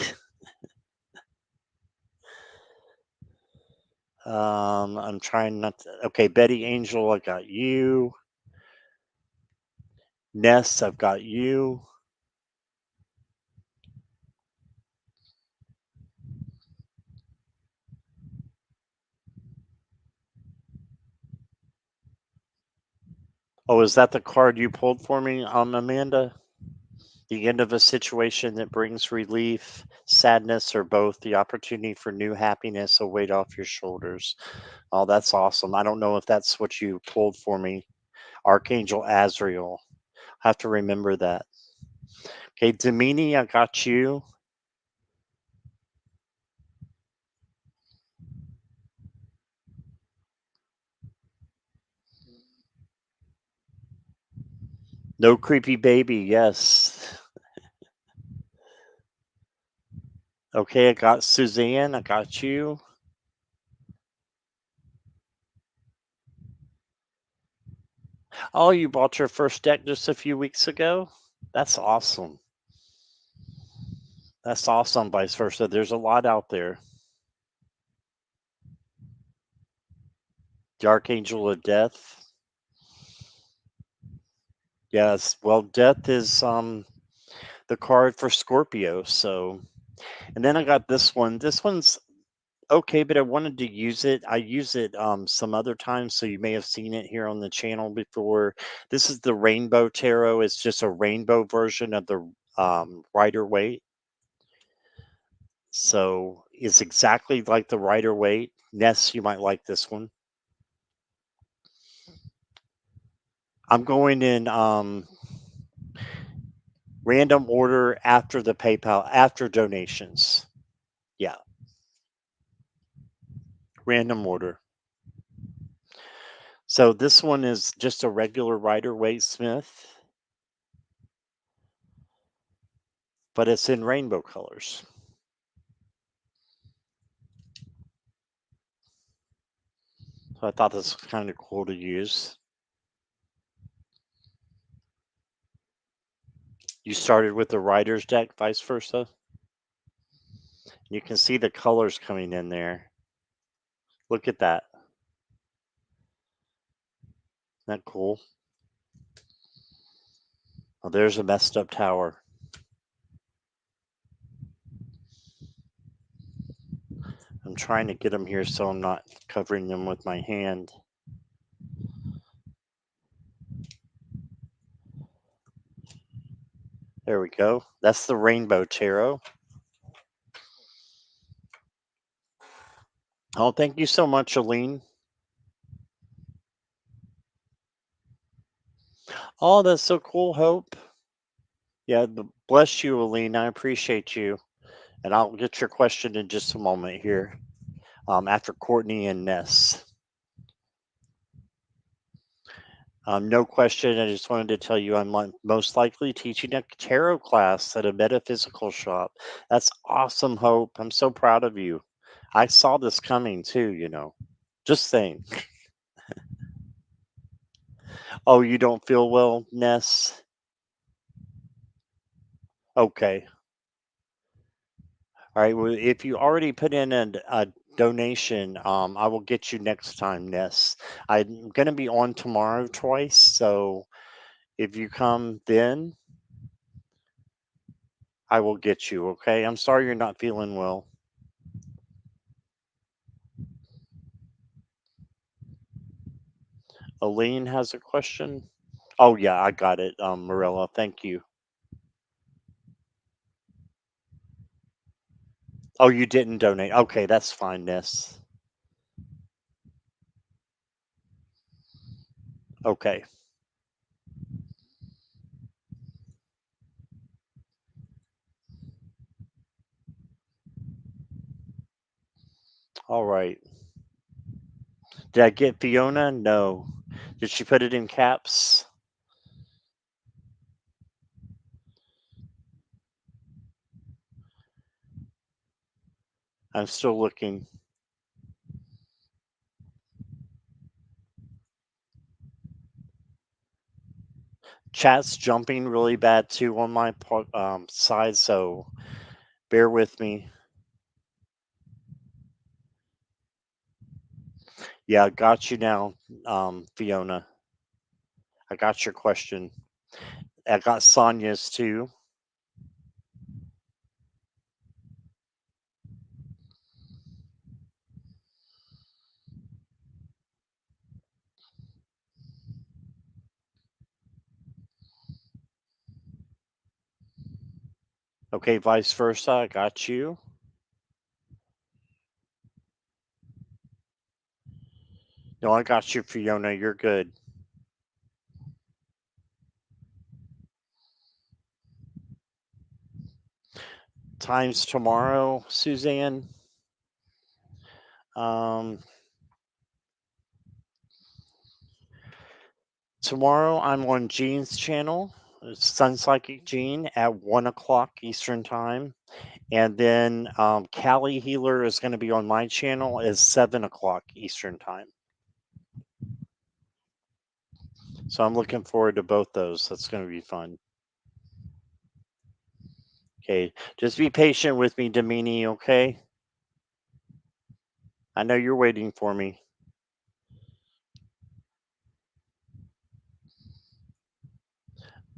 I'm trying not to. Okay, Betty Angel, I got you. Ness, I've got you. Oh, is that the card you pulled for me, Amanda? The end of a situation that brings relief, sadness, or both. The opportunity for new happiness, a weight off your shoulders. Oh, that's awesome. I don't know if that's what you pulled for me. Archangel Azrael. I have to remember that. Okay, Demini, I got you. No creepy baby, yes. Okay, I got Suzanne, I got you. Oh, you bought your first deck just a few weeks ago? That's awesome. That's awesome, vice versa. There's a lot out there. The Archangel of Death. Yes, well, death is the card for Scorpio, so and then I got this one. This one's okay, but I wanted to use it. I use it some other times, so you may have seen it here on the channel before. This is the Rainbow Tarot. It's just a rainbow version of the Rider Waite. So it's exactly like the Rider Waite. Ness, you might like this one. I'm going in random order after the PayPal, after donations. Yeah, random order. So this one is just a regular Rider Waite Smith, but it's in rainbow colors. So I thought this was kind of cool to use. You started with the Rider's deck, vice versa. You can see the colors coming in there. Look at that. Isn't that cool? Oh, there's a messed up tower. I'm trying to get them here so I'm not covering them with my hand. There we go. That's the Rainbow Tarot. Oh, thank you so much, Aline. Oh, that's so cool, Hope. Yeah, bless you, Aline. I appreciate you. And I'll get your question in just a moment here after Courtney and Ness. No question. I just wanted to tell you I'm most likely teaching a tarot class at a metaphysical shop. That's awesome, Hope. I'm so proud of you. I saw this coming too, you know. Just saying. Oh, you don't feel well, Ness? Okay. All right. Well, if you already put in a donation, I will get you next time, Ness. I'm going to be on tomorrow twice, so If you come then, I will get you, okay? I'm sorry you're not feeling well. Aline has a question. Oh yeah, I got it, Marilla. Thank you. Oh, you didn't donate. Okay, that's fine, Ness. Okay. All right. Did I get Fiona? No. Did she put it in caps? I'm still looking. Chat's jumping really bad too on my side, so bear with me. Yeah, got you now, Fiona. I got your question. I got Sonia's too. Okay, vice versa. I got you. No, I got you, Fiona. You're good. Times tomorrow, Suzanne. Um, Tomorrow I'm on Gene's channel, Sun Psychic Gene, at 1 o'clock Eastern Time. And then Callie Healer is going to be on my channel at 7 o'clock Eastern Time. So I'm looking forward to both those. That's going to be fun. Okay. Just be patient with me, Domini, okay? I know you're waiting for me.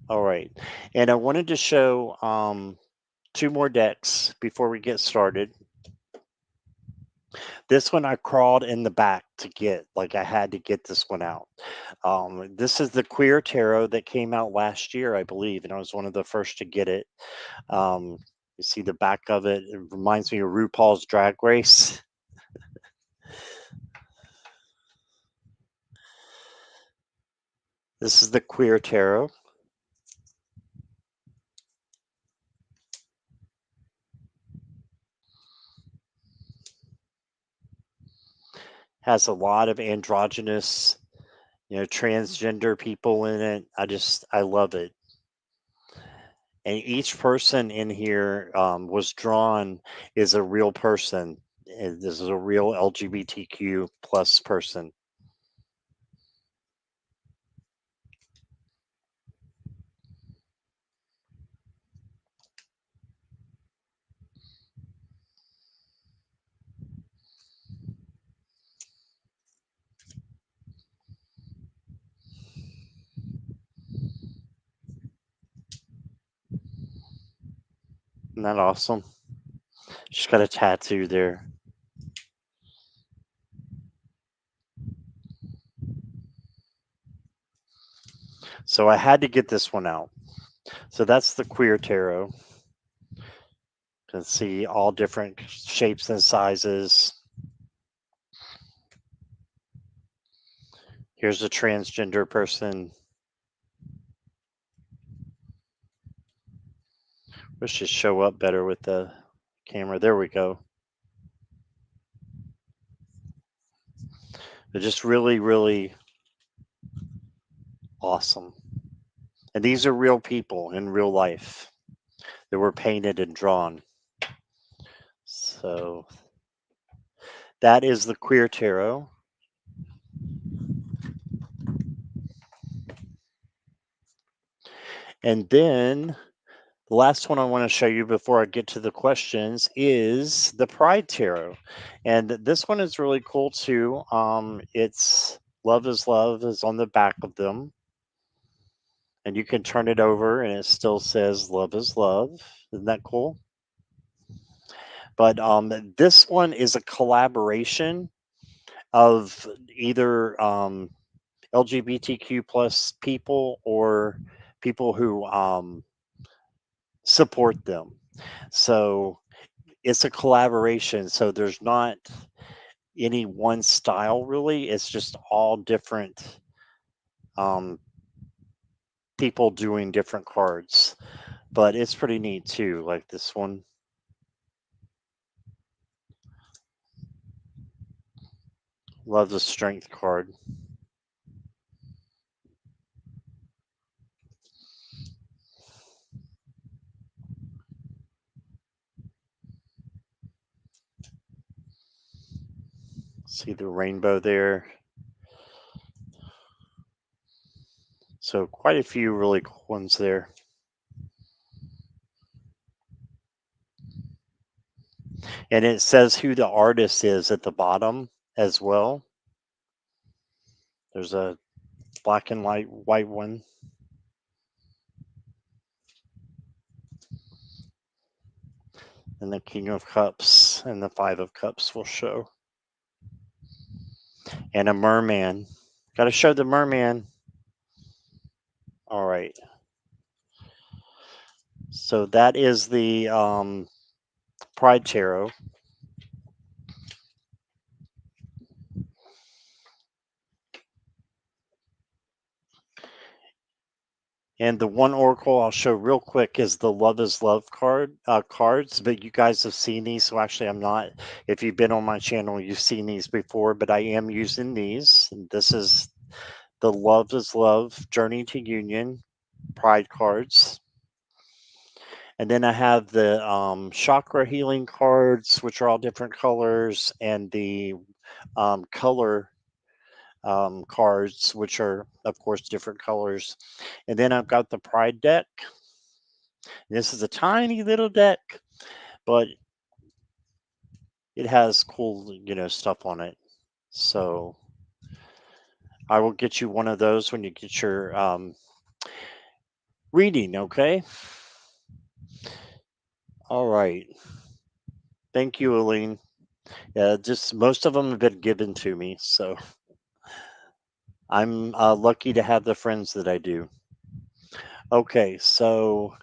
All right. And I wanted to show two more decks before we get started. This one I crawled in the back to get, like I had to get this one out. This is the Queer Tarot that came out last year, I believe, and I was one of the first to get it. Um, you see the back of it. It reminds me of RuPaul's Drag Race. This is the Queer Tarot. Has a lot of androgynous, transgender people in it. I love it. And each person in here was drawn is a real person. And this is a real LGBTQ plus person. Isn't that awesome? She's got a tattoo there. So I had to get this one out. So that's the Queer Tarot. You can see all different shapes and sizes. Here's a transgender person. Wish to show up better with the camera. There we go. They're just really, really awesome. And these are real people in real life that were painted and drawn. So that is the Queer Tarot. And then the last one I want to show you before I get to the questions is the Pride Tarot. And this one is really cool too. It's Love is on the back of them. And you can turn it over and it still says love is love. Isn't that cool? But this one is a collaboration of either LGBTQ plus people or people who support them. So it's a collaboration. So there's not any one style really. It's just all different um, people doing different cards. But it's pretty neat too. Like this one. Love the strength card. See the rainbow there. So quite a few really cool ones there. And it says who the artist is at the bottom as well. There's a black and white one. And the King of Cups and the Five of Cups will show. And a merman. Got to show the merman. All right. So that is the Pride Tarot. And the one oracle I'll show real quick is the Love is Love cards. But you guys have seen these, so actually I'm not. If you've been on my channel, you've seen these before. But I am using these. And this is the Love is Love Journey to Union Pride cards. And then I have the chakra healing cards, which are all different colors, and the color cards, which are, of course, different colors. And then I've got the Pride deck. This is a tiny little deck, but it has cool, stuff on it. So I will get you one of those when you get your reading, okay? All right. Thank you, Aline. Yeah, just most of them have been given to me, so I'm lucky to have the friends that I do. Okay, so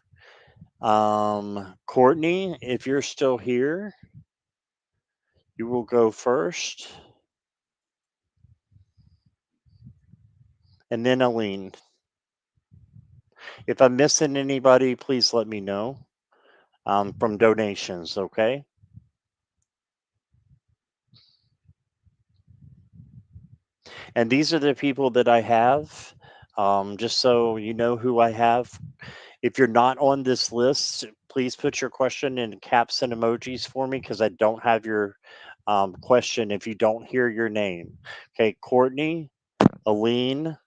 Courtney, if you're still here, you will go first, and then Aline. If I'm missing anybody, please let me know from donations, okay? And these are the people that I have, just so you know who I have. If you're not on this list, please put your question in caps and emojis for me because I don't have your question if you don't hear your name. Okay, Courtney, Aline,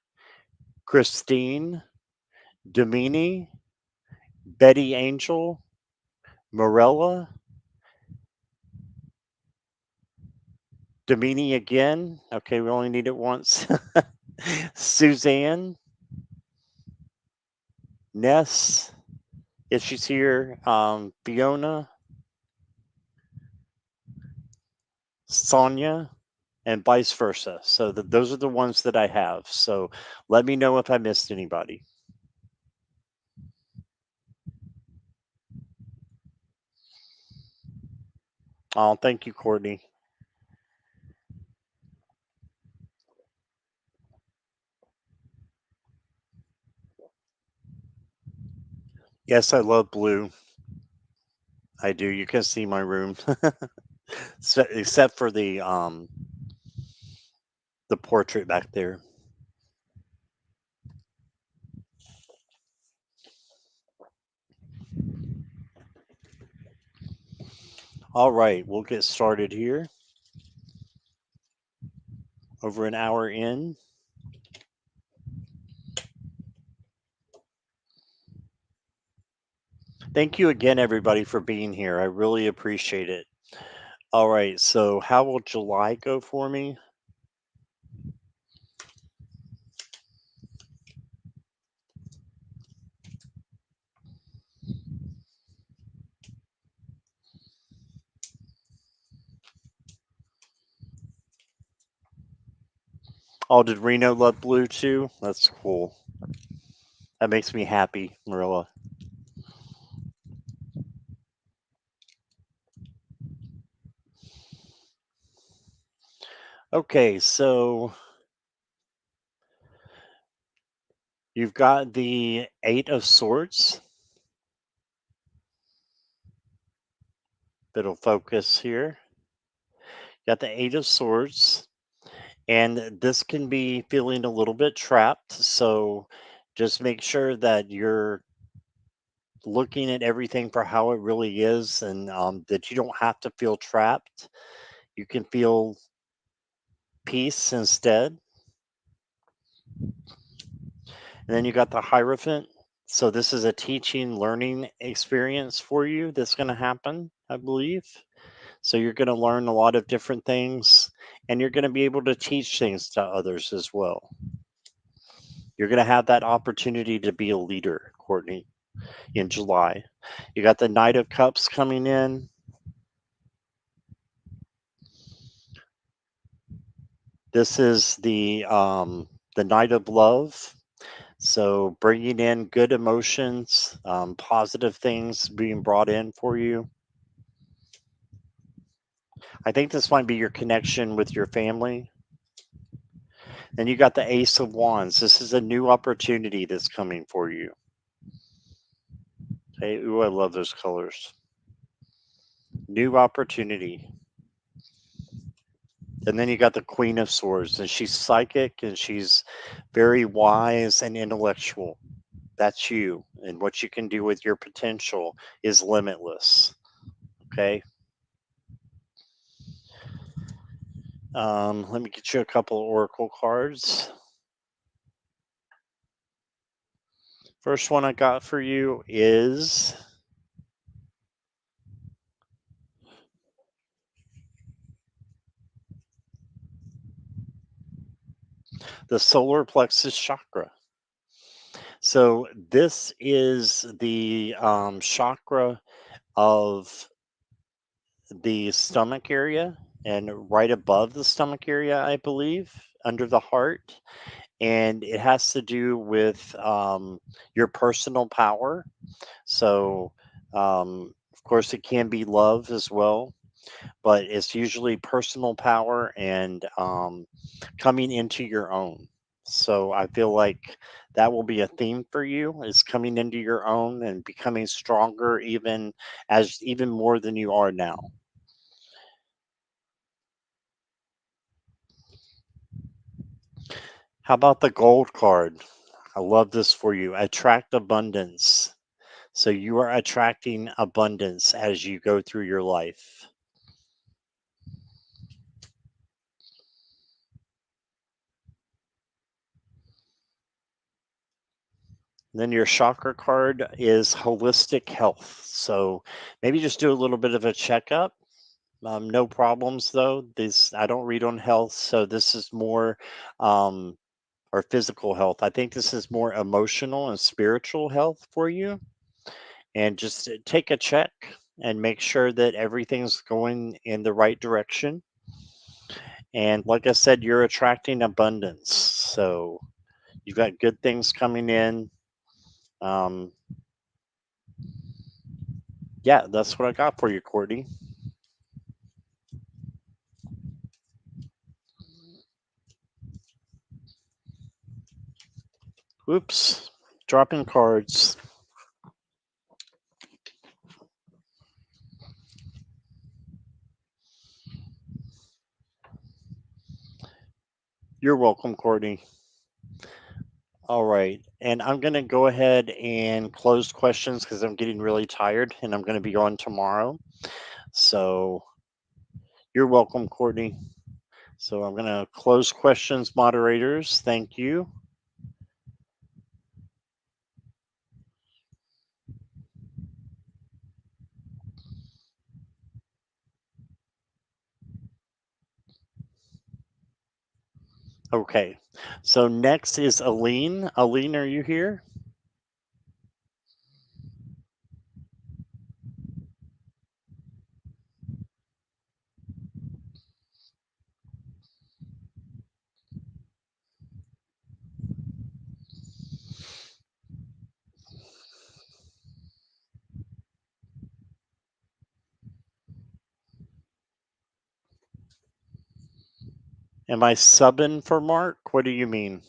Christine, Domini, Betty Angel, Morella, Domini again. Okay, we only need it once. Suzanne, Ness, if she's here, Fiona, Sonia, and vice versa. So those are the ones that I have. So let me know if I missed anybody. Oh, thank you, Courtney. Yes, I love blue. I do. You can see my room, except for the portrait back there. All right, we'll get started here. Over an hour in. Thank you again, everybody, for being here. I really appreciate it. All right, so how will July go for me? Oh, did Reno love blue too? That's cool. That makes me happy, Marilla. Okay, so you've got the Eight of Swords. That'll focus here. Got the Eight of Swords, and this can be feeling a little bit trapped. So just make sure that you're looking at everything for how it really is, and that you don't have to feel trapped. You can feel peace instead. And then you got the Hierophant. So this is a teaching, learning experience for you that's going to happen, I believe. So you're going to learn a lot of different things, and you're going to be able to teach things to others as well. You're going to have that opportunity to be a leader, Courtney, in July. You got the Knight of Cups coming in. This is the Knight of Love. So bringing in good emotions, positive things being brought in for you. I think this might be your connection with your family. Then you got the Ace of Wands. This is a new opportunity that's coming for you. Hey, ooh, I love those colors. New opportunity. And then you got the Queen of Swords, and she's psychic and she's very wise and intellectual. That's you. And what you can do with your potential is limitless. Okay. Let me get you a couple of oracle cards. First one I got for you is the solar plexus chakra. So this is the chakra of the stomach area and right above the stomach area, I believe, under the heart. And it has to do with your personal power. So, of course, it can be love as well, but it's usually personal power and coming into your own. So I feel like that will be a theme for you is coming into your own and becoming stronger even more than you are now. How about the gold card? I love this for you. Attract abundance. So you are attracting abundance as you go through your life. Then your chakra card is holistic health. So maybe just do a little bit of a checkup. No problems though. This I don't read on health, so this is more um, or physical health. I think this is more emotional and spiritual health for you. And just take a check and make sure that everything's going in the right direction. And like I said, you're attracting abundance. So you've got good things coming in. Um, yeah, that's what I got for you, Courtney. Oops, dropping cards. You're welcome, Courtney. All right. And I'm going to go ahead and close questions because I'm getting really tired and I'm going to be on tomorrow. So you're welcome, Courtney. So I'm going to close questions, moderators. Thank you. Okay. So next is Aline. Aline, are you here? Am I subbing for Mark? What do you mean?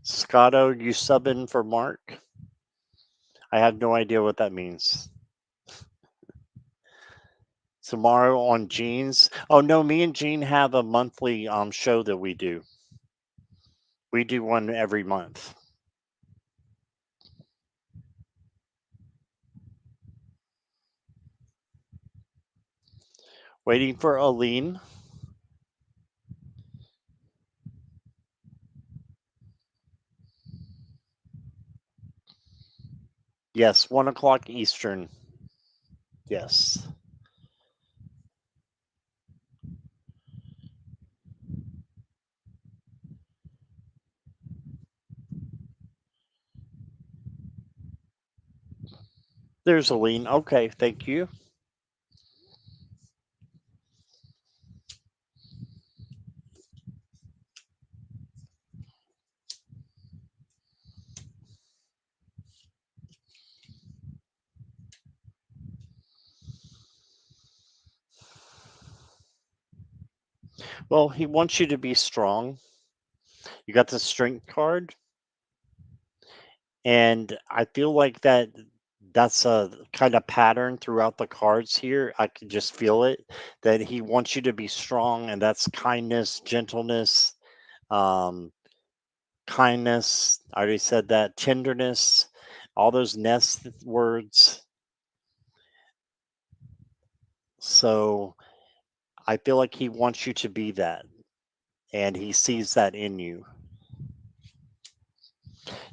Scotto, you subbing for Mark? I have no idea what that means. Tomorrow on Jeans. Oh no, me and Jean have a monthly show that we do. We do one every month. Waiting for Aline. Yes, 1 o'clock Eastern. Yes. There's Aline. Okay, thank you. Well, he wants you to be strong. You got the strength card, and I feel like that's a kind of pattern throughout the cards here. I can just feel it that he wants you to be strong, and that's kindness, gentleness, um, kindness. I already said that. Tenderness, all those nest words. So I feel like he wants you to be that, and he sees that in you.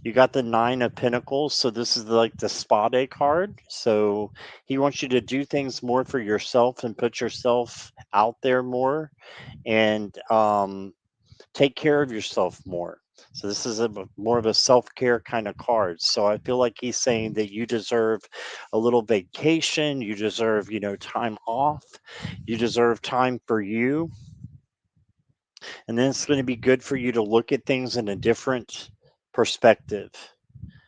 You got the Nine of Pentacles, so this is like the spa day card. So he wants you to do things more for yourself and put yourself out there more, and take care of yourself more. So this is more of a self-care kind of card. So I feel like he's saying that you deserve a little vacation, you deserve, time off, you deserve time for you, and then it's going to be good for you to look at things in a different perspective.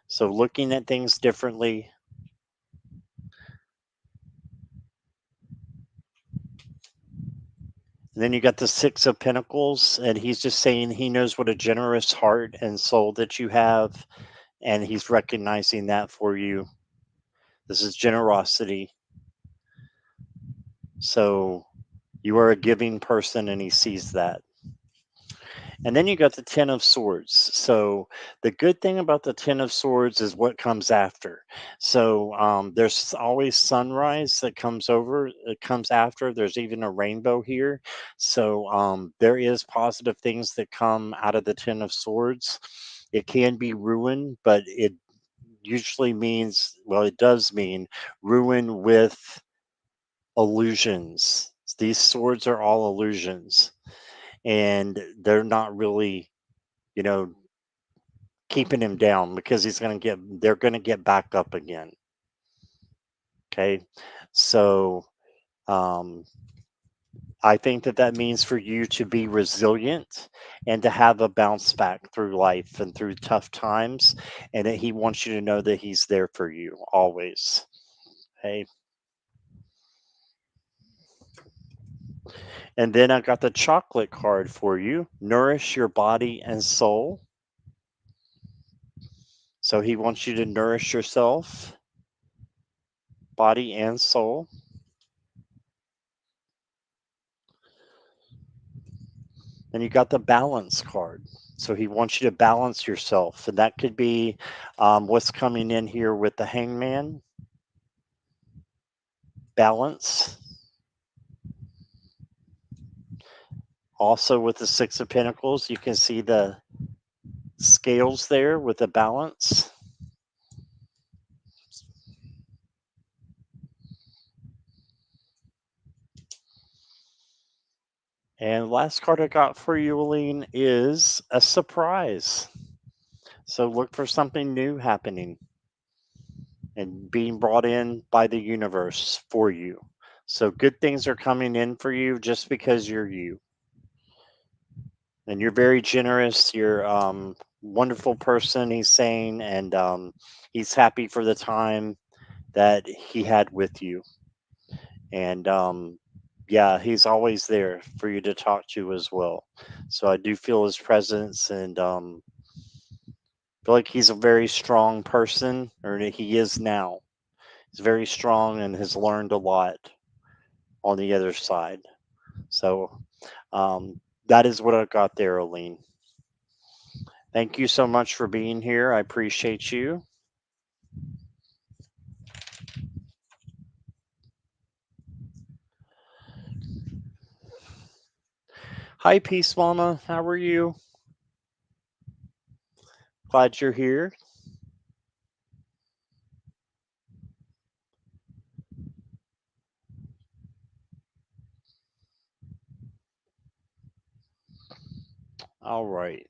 So looking at things differently. And then you got the Six of Pentacles, and he's just saying he knows what a generous heart and soul that you have, and he's recognizing that for you. This is generosity. So you are a giving person, and he sees that. And then you got the Ten of Swords. So the good thing about the Ten of Swords is what comes after. So there's always sunrise that comes over. It comes after. There's even a rainbow here. So there is positive things that come out of the Ten of Swords. It can be ruin, but it usually means, well, it does mean ruin with illusions. These swords are all illusions, and they're not really, you know, keeping him down because they're going to get back up again. Okay. So, um, I think that means for you to be resilient and to have a bounce back through life and through tough times, and that he wants you to know that he's there for you always. Okay. And then I got the chocolate card for you. Nourish your body and soul. So he wants you to nourish yourself, body and soul. Then you got the balance card. So he wants you to balance yourself. And that could be what's coming in here with the hangman, balance. Also with the Six of Pentacles, you can see the scales there with the balance. And last card I got for you, Aline, is a surprise. So look for something new happening and being brought in by the universe for you. So good things are coming in for you just because you're you. And you're very generous. You're wonderful person, he's saying, and he's happy for the time that he had with you. And Yeah, he's always there for you to talk to as well. So I do feel his presence, and feel like he's a very strong person, or he is now. He's very strong and has learned a lot on the other side. So that is what I got there, Aline. Thank you so much for being here. I appreciate you. Hi, Peace Mama. How are you? Glad you're here. All right.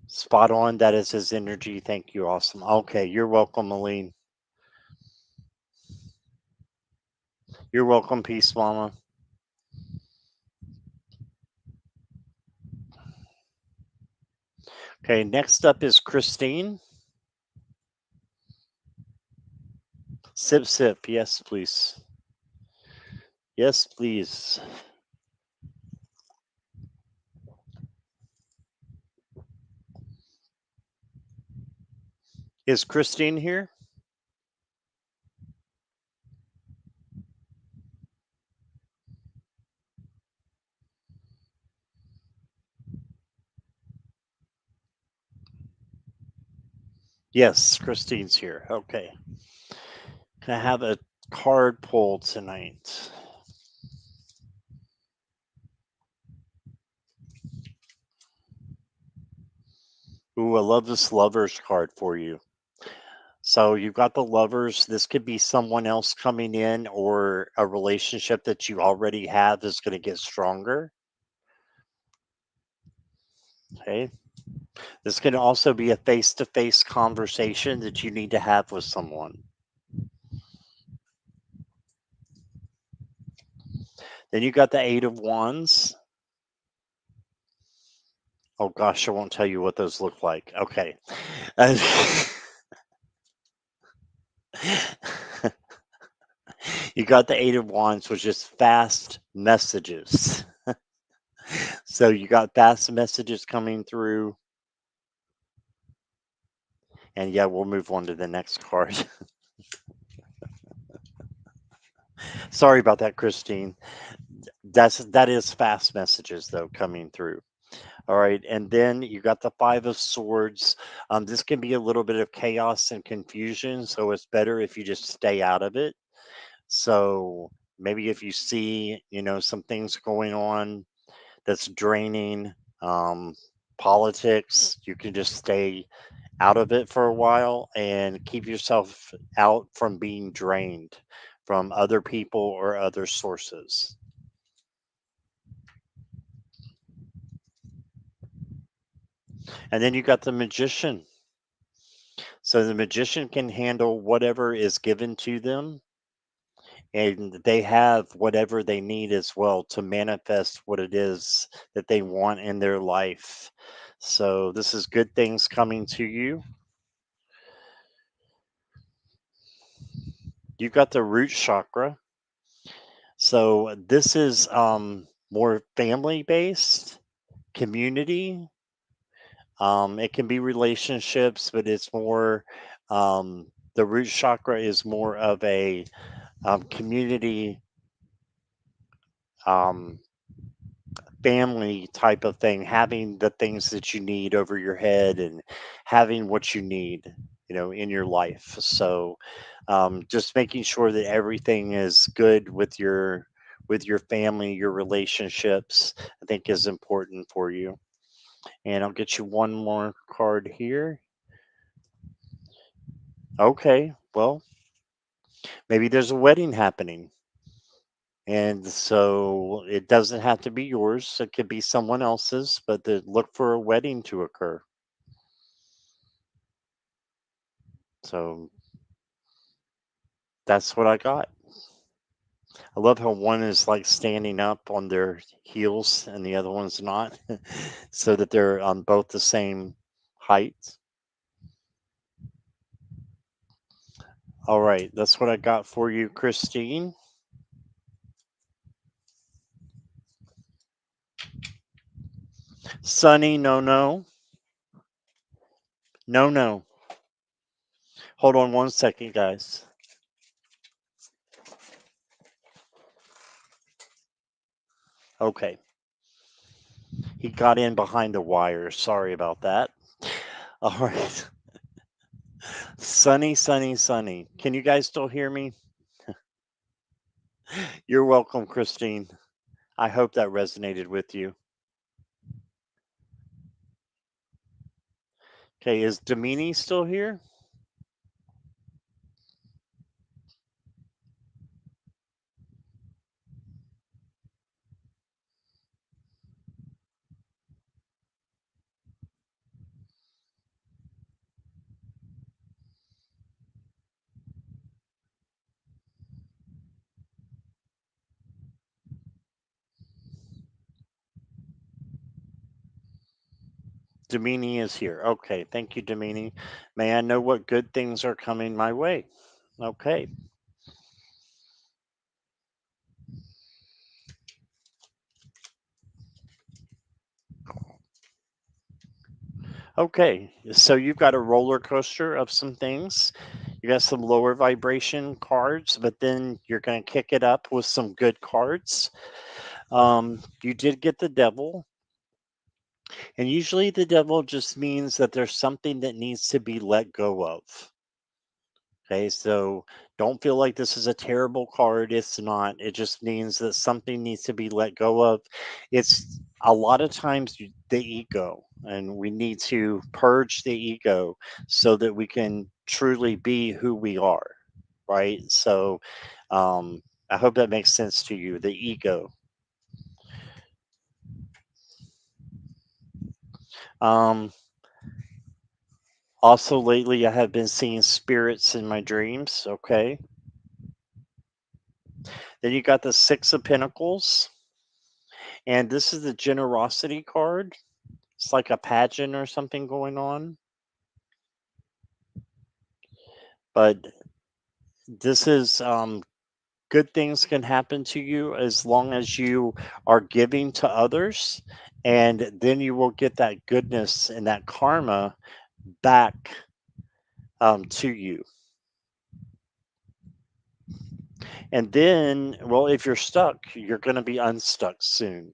Spot on. That is his energy. Thank you. Awesome. Okay. You're welcome, Aline. You're welcome, Peace Mama. Okay. Next up is Christine. Sip, sip. Yes, please. Yes, please. Is Christine here? Yes, Christine's here. Okay. Can I have a card pulled tonight? Ooh, I love this lovers card for you. So you've got the lovers. This could be someone else coming in, or a relationship that you already have is going to get stronger. Okay. This can also be a face to face conversation that you need to have with someone. Then you got the Eight of Wands. Oh gosh, I won't tell you what those look like. Okay. And you got the Eight of Wands, which is fast messages. So you got fast messages coming through. And yeah, we'll move on to the next card. Sorry about that, Christine. That is fast messages though coming through. All right, and then you got the Five of Swords. This can be a little bit of chaos and confusion, so it's better if you just stay out of it. So maybe if you see, some things going on that's draining, um, politics, you can just stay out of it for a while and keep yourself out from being drained from other people or other sources. And then you got the Magician. So the magician can handle whatever is given to them, and they have whatever they need as well to manifest what it is that they want in their life. So this is good things coming to you. You've got the root chakra. So this is more family based, community. It can be relationships, but it's more the root chakra is more of a community, um, family type of thing, having the things that you need over your head and having what you need, in your life. So just making sure that everything is good with your family, your relationships, I think is important for you. And I'll get you one more card here. Okay, well, maybe there's a wedding happening. And so it doesn't have to be yours. It could be someone else's, but look for a wedding to occur. So that's what I got. I love how one is like standing up on their heels and the other one's not, so that they're on both the same height. All right, that's what I got for you, Christine. Sunny, no, no, no, no. Hold on one second, guys. Okay, he got in behind the wire. Sorry about that. All right, sunny, sunny, sunny. Can you guys still hear me? You're welcome, Christine. I hope that resonated with you. Okay, is Domini still here? Domini is here. Okay, thank you, Domini. May I know what good things are coming my way? Okay, okay. So you've got a roller coaster of some things. You got some lower vibration cards, but then you're going to kick it up with some good cards. You did get the devil, and usually the devil just means that there's something that needs to be let go of. Okay, so don't feel like this is a terrible card. It's not. It just means that something needs to be let go of. It's a lot of times the ego, and we need to purge the ego so that we can truly be who we are, right? So I hope that makes sense to you. The ego. Um, Also, lately, I have been seeing spirits in my dreams. Okay. Then you got the Six of Pentacles. And this is the generosity card. It's like a pageant or something going on. But this is good things can happen to you as long as you are giving to others. And then you will get that goodness and that karma back to you. And then, well, if you're stuck, you're going to be unstuck soon.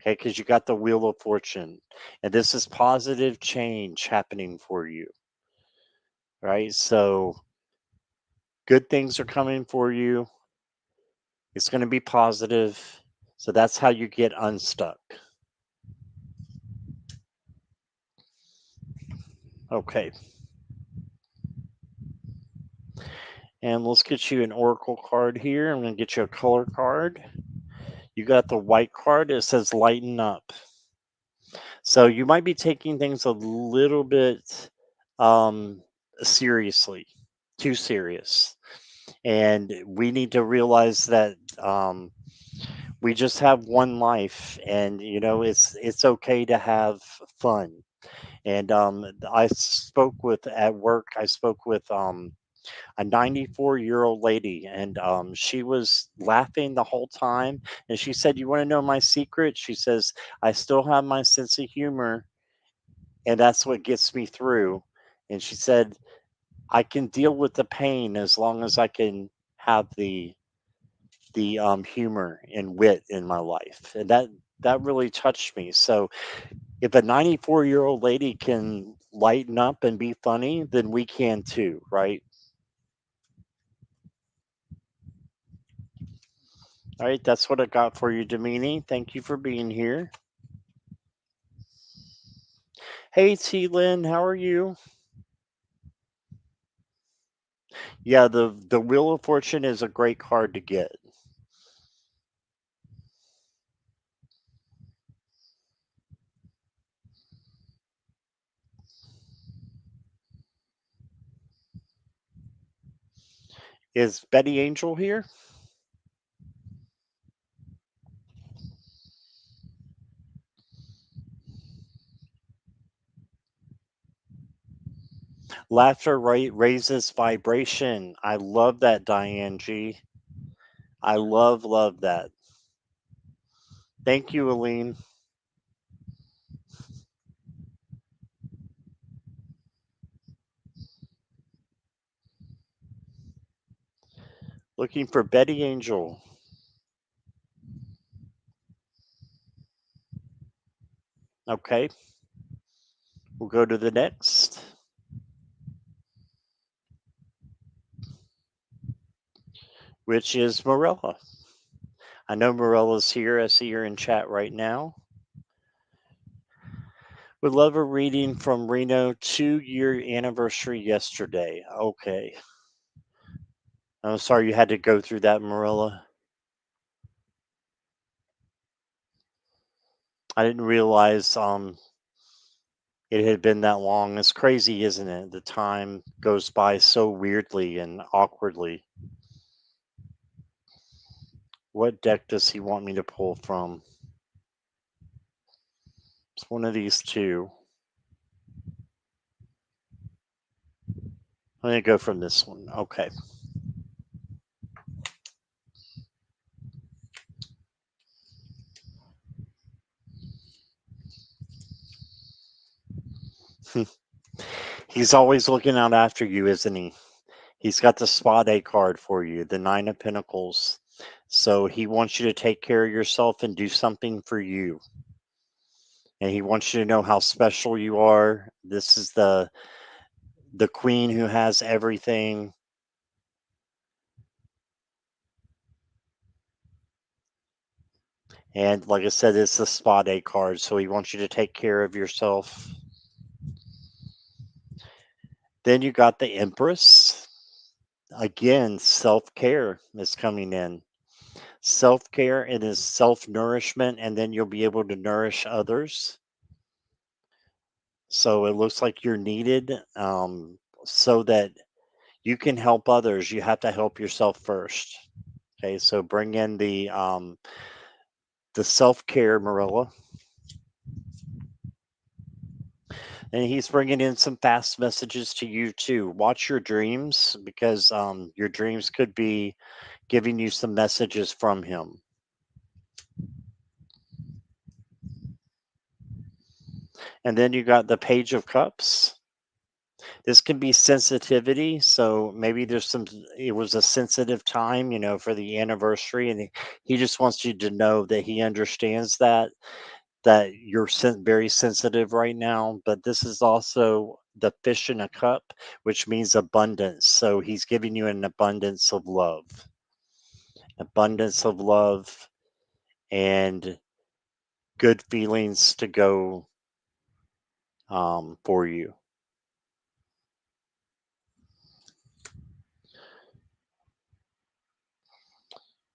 Okay, because you got the Wheel of Fortune. And this is positive change happening for you. Right. So good things are coming for you. It's going to be positive. So that's how you get unstuck. Okay. And let's get you an oracle card here. I'm going to get you a color card. You got the white card. It says lighten up. So you might be taking things a little bit um, seriously, too serious. And we need to realize that we just have one life, and it's okay to have fun. And I spoke with at work. I spoke with a 94-year-old lady, and she was laughing the whole time. And she said, "You want to know my secret?" She says, "I still have my sense of humor, and that's what gets me through." And she said, "I can deal with the pain as long as I can have the humor and wit in my life." And that really touched me. So if a 94-year-old lady can lighten up and be funny, then we can too, right? All right, that's what I got for you, Domini. Thank you for being here. Hey, T Lynn, how are you? Yeah, the Wheel of Fortune is a great card to get. Is Betty Angel here? Laughter raises vibration. I love that, Diane G. I love that. Thank you, Aline. Looking for Betty Angel. Okay, we'll go to the next, which is Morella. I know Morella's here. I see her in chat right now. Would love a reading from Reno, 2-year anniversary yesterday. Okay. I'm sorry you had to go through that, Morella. I didn't realize it had been that long. It's crazy, isn't it? The time goes by so weirdly and awkwardly. What deck does he want me to pull from? It's one of these two. I'm going to go from this one. Okay. He's always looking out after you, isn't he? He's got the Spade card for you, the Nine of Pentacles. So he wants you to take care of yourself and do something for you. And he wants you to know how special you are. This is the queen who has everything. And like I said, it's the Spade card. So he wants you to take care of yourself. Then you got the Empress. Again, self-care is coming in. Self-care and is self-nourishment, and then you'll be able to nourish others. So it looks like you're needed, so that you can help others. You have to help yourself first. Okay, so bring in the self-care, Marilla. And he's bringing in some fast messages to you too. Watch your dreams, because your dreams could be giving you some messages from him. And then you got the Page of Cups. This can be sensitivity. So maybe it was a sensitive time, for the anniversary. And he just wants you to know that he understands that you're very sensitive right now. But this is also the fish in a cup, which means abundance. So he's giving you an abundance of love and good feelings to go for you.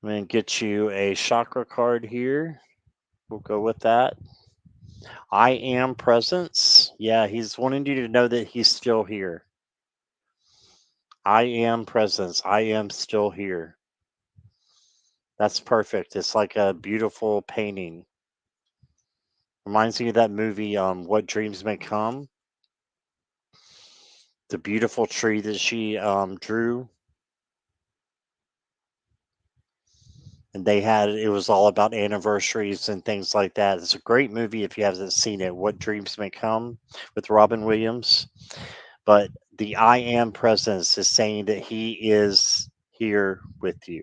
I'm going to get you a chakra card here. We'll go with that. I am presence. Yeah, he's wanting you to know that he's still here. I am presence. I am still here. That's perfect. It's like a beautiful painting. Reminds me of that movie, What Dreams May Come. The beautiful tree that she drew. And it was all about anniversaries and things like that. It's a great movie if you haven't seen it. What Dreams May Come with Robin Williams. But the I am presence is saying that he is here with you.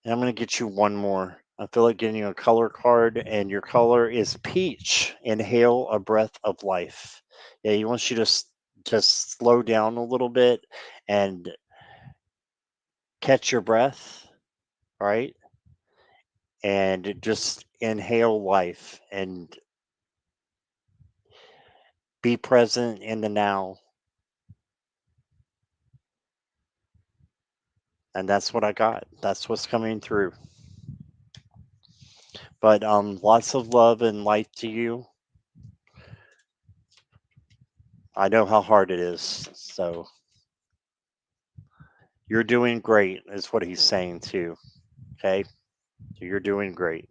And I'm going to get you one more. I feel like getting you a color card, and your color is peach. Inhale a breath of life. Yeah, he wants you to just slow down a little bit and catch your breath, right? And just inhale life and be present in the now. And that's what I got. That's what's coming through. But lots of love and light to you. I know how hard it is. So you're doing great, is what he's saying too. Okay. So you're doing great.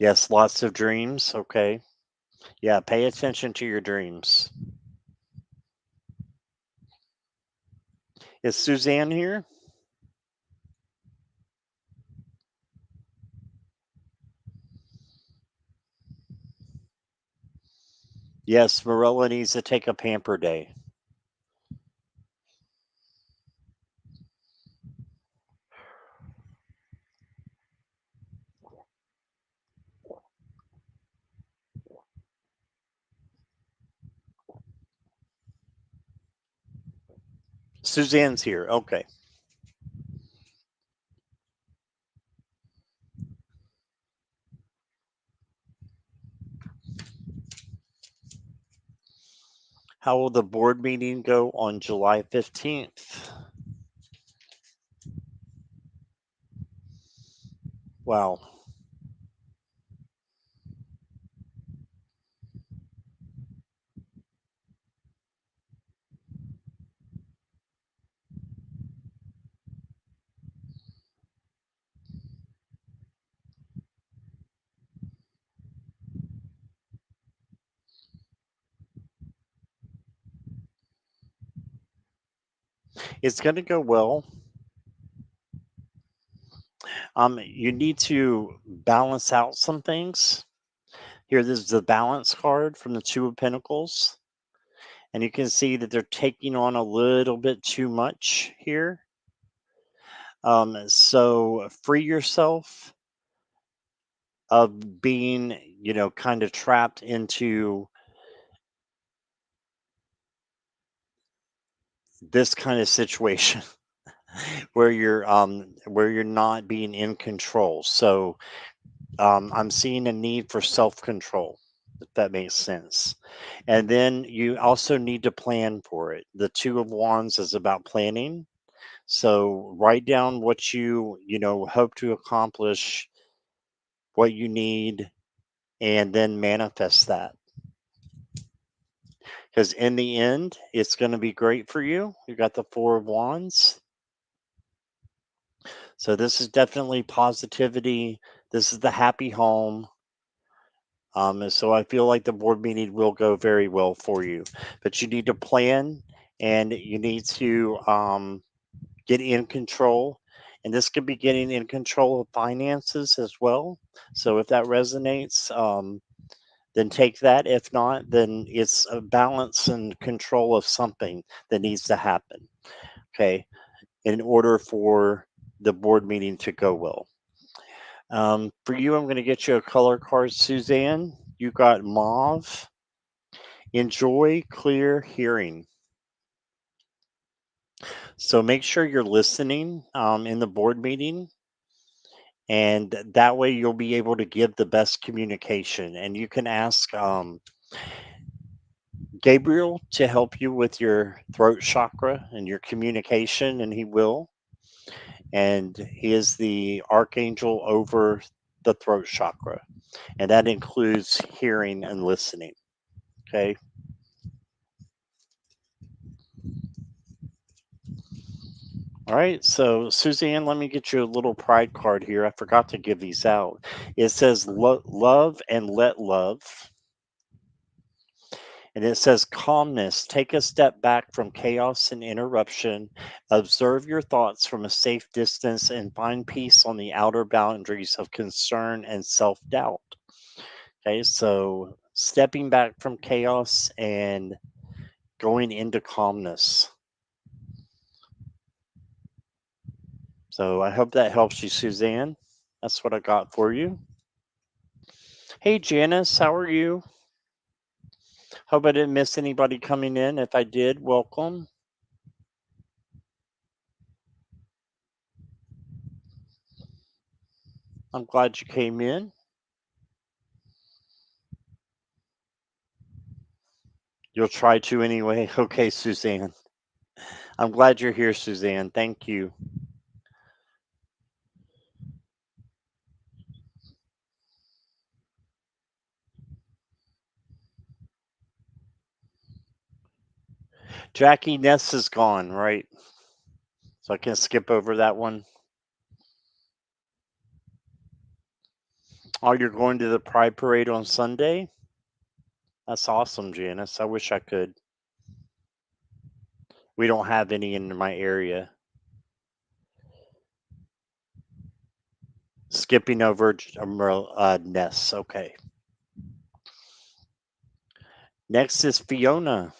Yes, lots of dreams. Okay. Yeah, pay attention to your dreams. Is Suzanne here? Yes, Marilla needs to take a pamper day. Suzanne's here. Okay. How will the board meeting go on July 15th? Wow. It's going to go well. You need to balance out some things. Here, this is the balance card from the Two of Pentacles. And you can see that they're taking on a little bit too much here. So free yourself of being, kind of trapped into this kind of situation where you're not being in control. So I'm seeing a need for self-control, if that makes sense. And then you also need to plan for it. The Two of Wands is about planning. So write down what you hope to accomplish, what you need, and then manifest that. Because in the end, it's going to be great for you. You got the Four of Wands. So this is definitely positivity. This is the happy home. And so I feel like the board meeting will go very well for you. But you need to plan and you need to get in control. And this could be getting in control of finances as well. So if that resonates, then take that. If not, then it's a balance and control of something that needs to happen. Okay. In order for the board meeting to go well. For you, I'm going to get you a color card, Suzanne. You got mauve. Enjoy clear hearing. So make sure you're listening in the board meeting, and that way you'll be able to give the best communication. And you can ask Gabriel to help you with your throat chakra and your communication, and he will. And he is the archangel over the throat chakra, and that includes hearing and listening. Okay. All right, so Suzanne, let me get you a little pride card here. I forgot to give these out. It says love and let love. And it says calmness. Take a step back from chaos and interruption. Observe your thoughts from a safe distance and find peace on the outer boundaries of concern and self doubt. Okay, so stepping back from chaos and going into calmness. So I hope that helps you, Suzanne. That's what I got for you. Hey, Janice, how are you? Hope I didn't miss anybody coming in. If I did, welcome. I'm glad you came in. You'll try to anyway. Okay, Suzanne. I'm glad you're here, Suzanne. Thank you. Jackie Ness is gone, right? So I can skip over that one. Oh, you're going to the Pride Parade on Sunday? That's awesome, Janice. I wish I could. We don't have any in my area. Skipping over Ness. Okay. Next is Fiona.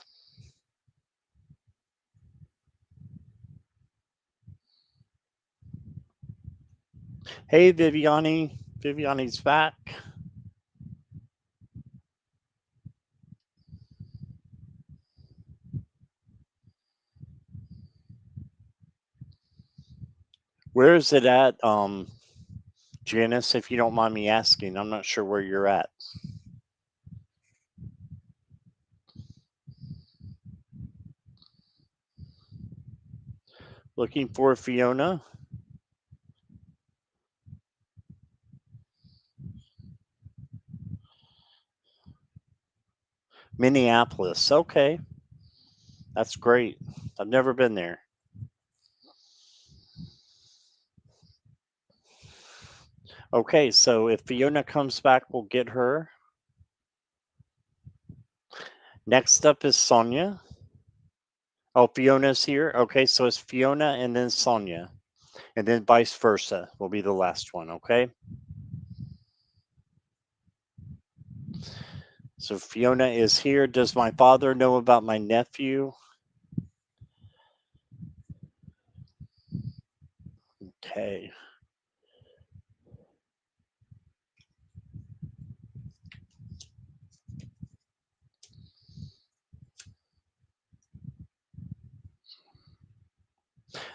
Hey, Viviani. Viviani's back. Where is it at, Janice, if you don't mind me asking? I'm not sure where you're at. Looking for Fiona? Minneapolis. Okay. That's great. I've never been there. Okay, so if Fiona comes back, we'll get her. Next up is Sonia. Oh, Fiona's here. Okay, so it's Fiona and then Sonia. And then vice versa will be the last one, okay? So Fiona is here. Does my father know about my nephew? Okay.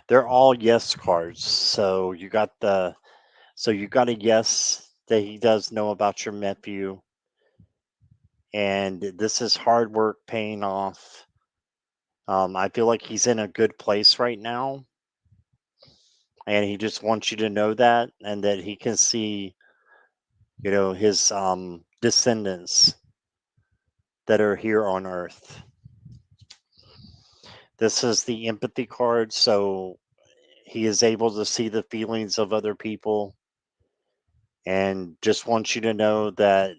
They're all yes cards. So you got a yes that he does know about your nephew, and this is hard work paying off. I feel like he's in a good place right now, and he just wants you to know that, and that he can see, his descendants that are here on Earth. This is the empathy card, so he is able to see the feelings of other people, and just wants you to know that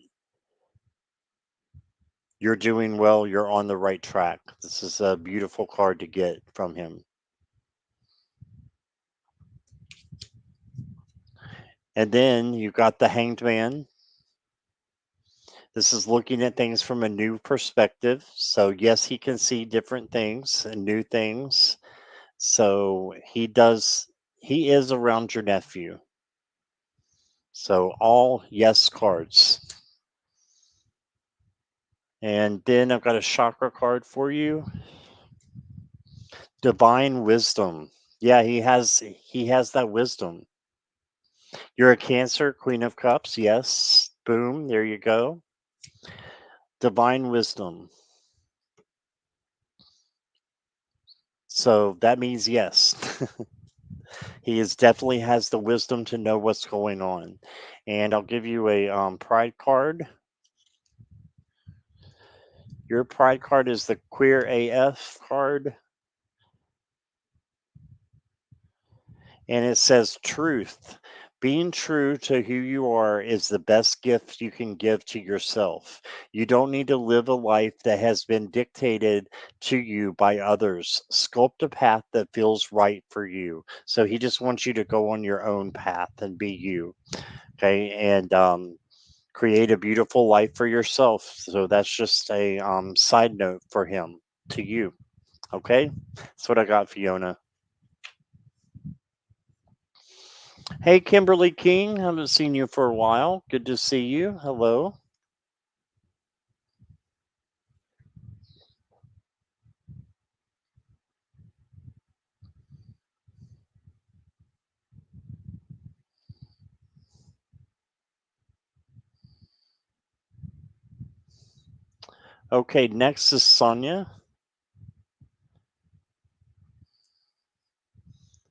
you're doing well, you're on the right track. This is a beautiful card to get from him. And then you got the Hanged Man. This is looking at things from a new perspective. So, yes, he can see different things and new things. So, he is around your nephew. So, all yes cards. And then I've got a chakra card for you. Divine wisdom. Yeah, he has that wisdom. You're a Cancer, Queen of Cups. Yes. Boom. There you go. Divine wisdom. So that means yes. He is definitely has the wisdom to know what's going on. And I'll give you a pride card. Your pride card is the Queer AF card. And it says truth. Being true to who you are is the best gift you can give to yourself. You don't need to live a life that has been dictated to you by others. Sculpt a path that feels right for you. So he just wants you to go on your own path and be you. Okay. And create a beautiful life for yourself. So that's just a side note for him to you. Okay. That's what I got, Fiona. Hey, Kimberly King. Haven't seen you for a while. Good to see you. Hello. Okay, next is Sonia.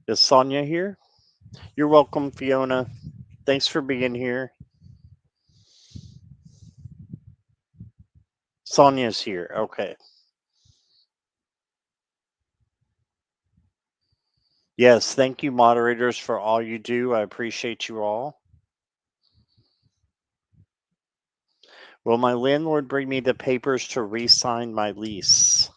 Is Sonia here? You're welcome, Fiona. Thanks for being here. Sonia's here. Okay. Yes, thank you, moderators, for all you do. I appreciate you all. Will my landlord bring me the papers to re-sign my lease?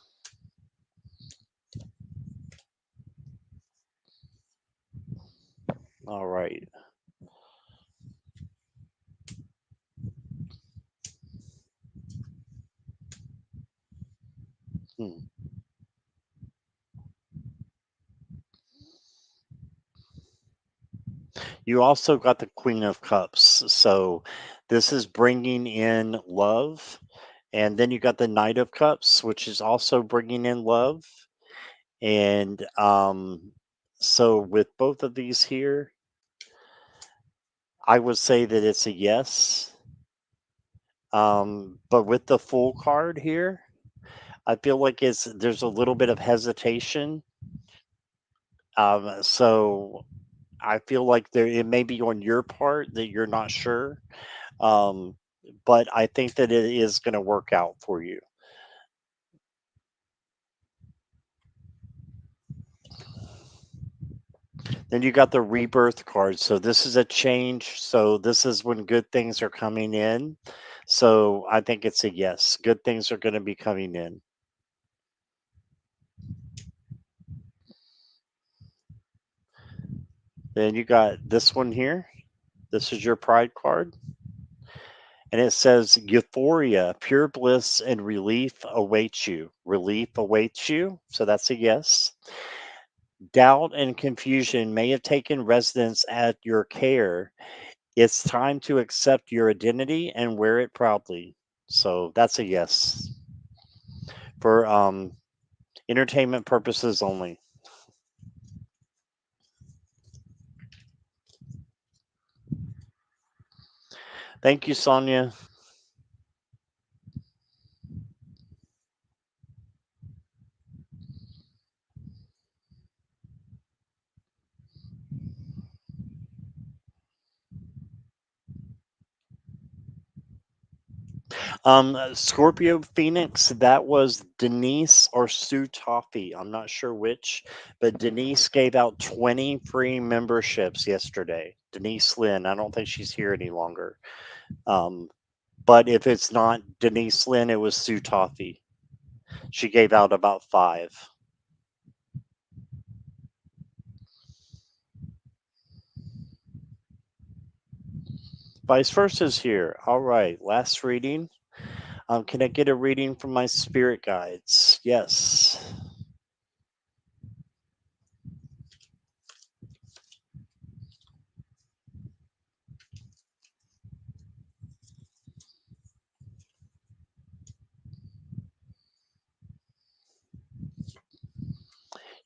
All right. Hmm. You also got the Queen of Cups. So this is bringing in love. And then you got the Knight of Cups, which is also bringing in love. And so with both of these here, I would say that it's a yes. But with the Fool card here, I feel like there's a little bit of hesitation. So I feel like it may be on your part that you're not sure. Um, but I think that it is going to work out for you. Then you got the rebirth card. So this is a change. So this is when good things are coming in. So I think it's a yes. Good things are going to be coming in. Then you got this one here. This is your pride card. And it says euphoria, pure bliss, and relief awaits you. Relief awaits you. So that's a yes. Doubt and confusion may have taken residence at your care. It's time to accept your identity and wear it proudly. So that's a yes for entertainment purposes only. Thank you, Sonia. Scorpio Phoenix, that was Denise or Sue Toffee. I'm not sure which, but Denise gave out 20 free memberships yesterday. Denise Lynn, I don't think she's here any longer. Um, but if it's not Denise Lynn, it was Sue Toffee. She gave out about five. Vice versa is here. All right, last reading. Can I get a reading from my spirit guides? Yes.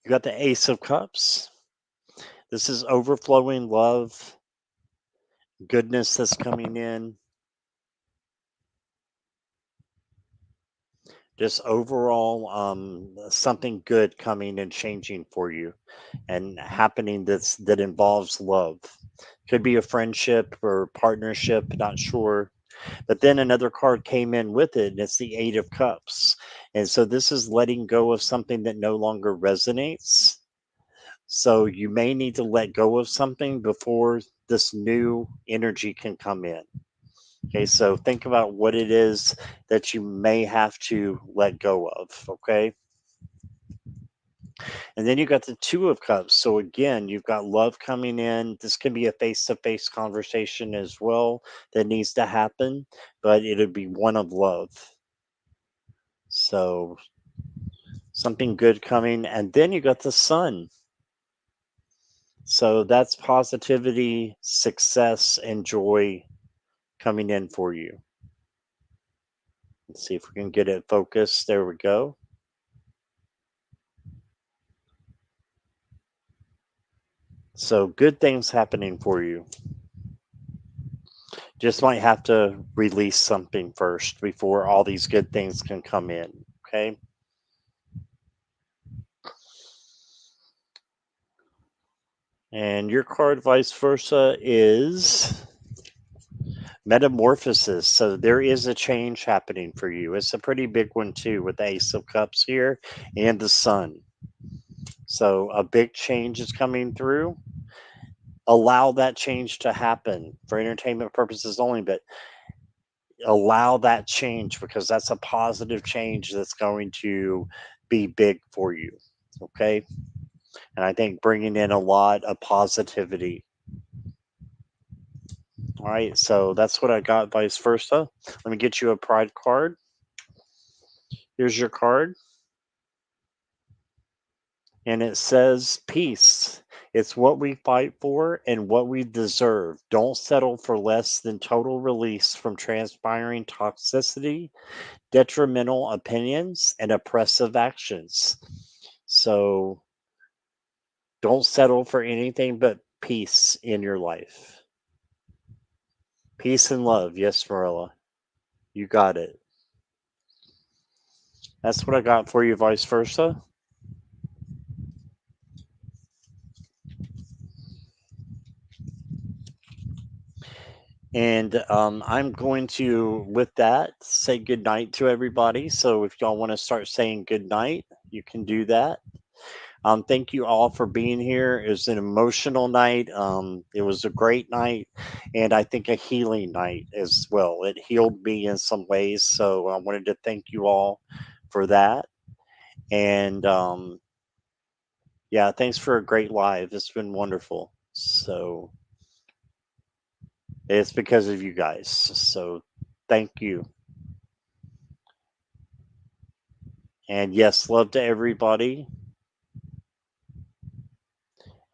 You got the Ace of Cups. This is overflowing love, goodness that's coming in, just overall something good coming and changing for you and happening that involves love. Could be a friendship or partnership, not sure. But then another card came in with it, and it's the Eight of Cups. And so this is letting go of something that no longer resonates. So you may need to let go of something before this new energy can come in. Okay, so think about what it is that you may have to let go of. Okay, and then you got the Two of Cups. So again, you've got love coming in. This can be a face to face conversation as well that needs to happen, but it'll be one of love. So something good coming. And then you got the Sun. So that's positivity, success, and joy coming in for you. Let's see if we can get it focused. There we go. So good things happening for you. Just might have to release something first before all these good things can come in. Okay. And your card, vice versa, is metamorphosis. So there is a change happening for you. It's a pretty big one, too, with the Ace of Cups here and the Sun. So a big change is coming through. Allow that change to happen for entertainment purposes only, but allow that change, because that's a positive change that's going to be big for you. Okay. And I think bringing in a lot of positivity. All right. So that's what I got, vice versa. Let me get you a pride card. Here's your card. And it says peace. It's what we fight for and what we deserve. Don't settle for less than total release from transpiring toxicity, detrimental opinions, and oppressive actions. So don't settle for anything but peace in your life. Peace and love. Yes, Marilla. You got it. That's what I got for you, vice versa. And I'm going to, with that, say good night to everybody. So if y'all want to start saying good night, you can do that. Thank you all for being here. It was an emotional night. It was a great night, and I think a healing night as well. It healed me in some ways. So I wanted to thank you all for that. And yeah, thanks for a great live. It's been wonderful. So it's because of you guys. So thank you. And yes, love to everybody.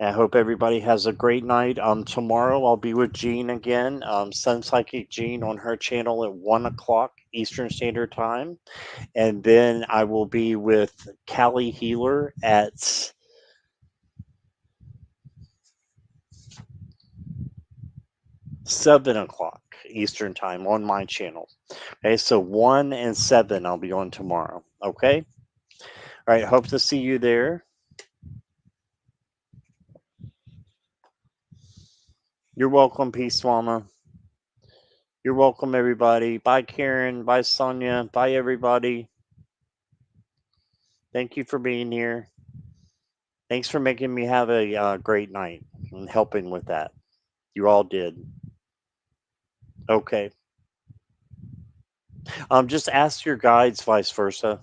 I hope everybody has a great night. Tomorrow I'll be with Jean again, Sun Psychic Jean on her channel at 1 o'clock Eastern Standard Time. And then I will be with Callie Healer at 7 o'clock Eastern Time on my channel. Okay, so 1 and 7 I'll be on tomorrow. Okay. All right. Hope to see you there. You're welcome, Peace Mama. You're welcome, everybody. Bye, Karen. Bye, Sonia. Bye, everybody. Thank you for being here. Thanks for making me have a great night and helping with that. You all did. Okay. Just ask your guides, vice versa.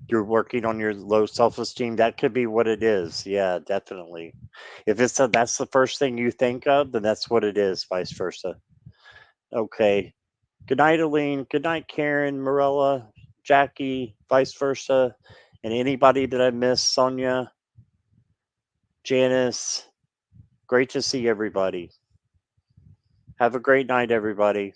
You're working on your low self-esteem. That could be what it is. Yeah, definitely. If that's the first thing you think of, then that's what it is, vice versa. Okay. Good night, Aline. Good night, Karen, Morella, Jackie, vice versa, and anybody that I missed, Sonia, Janice. Great to see everybody. Have a great night, everybody.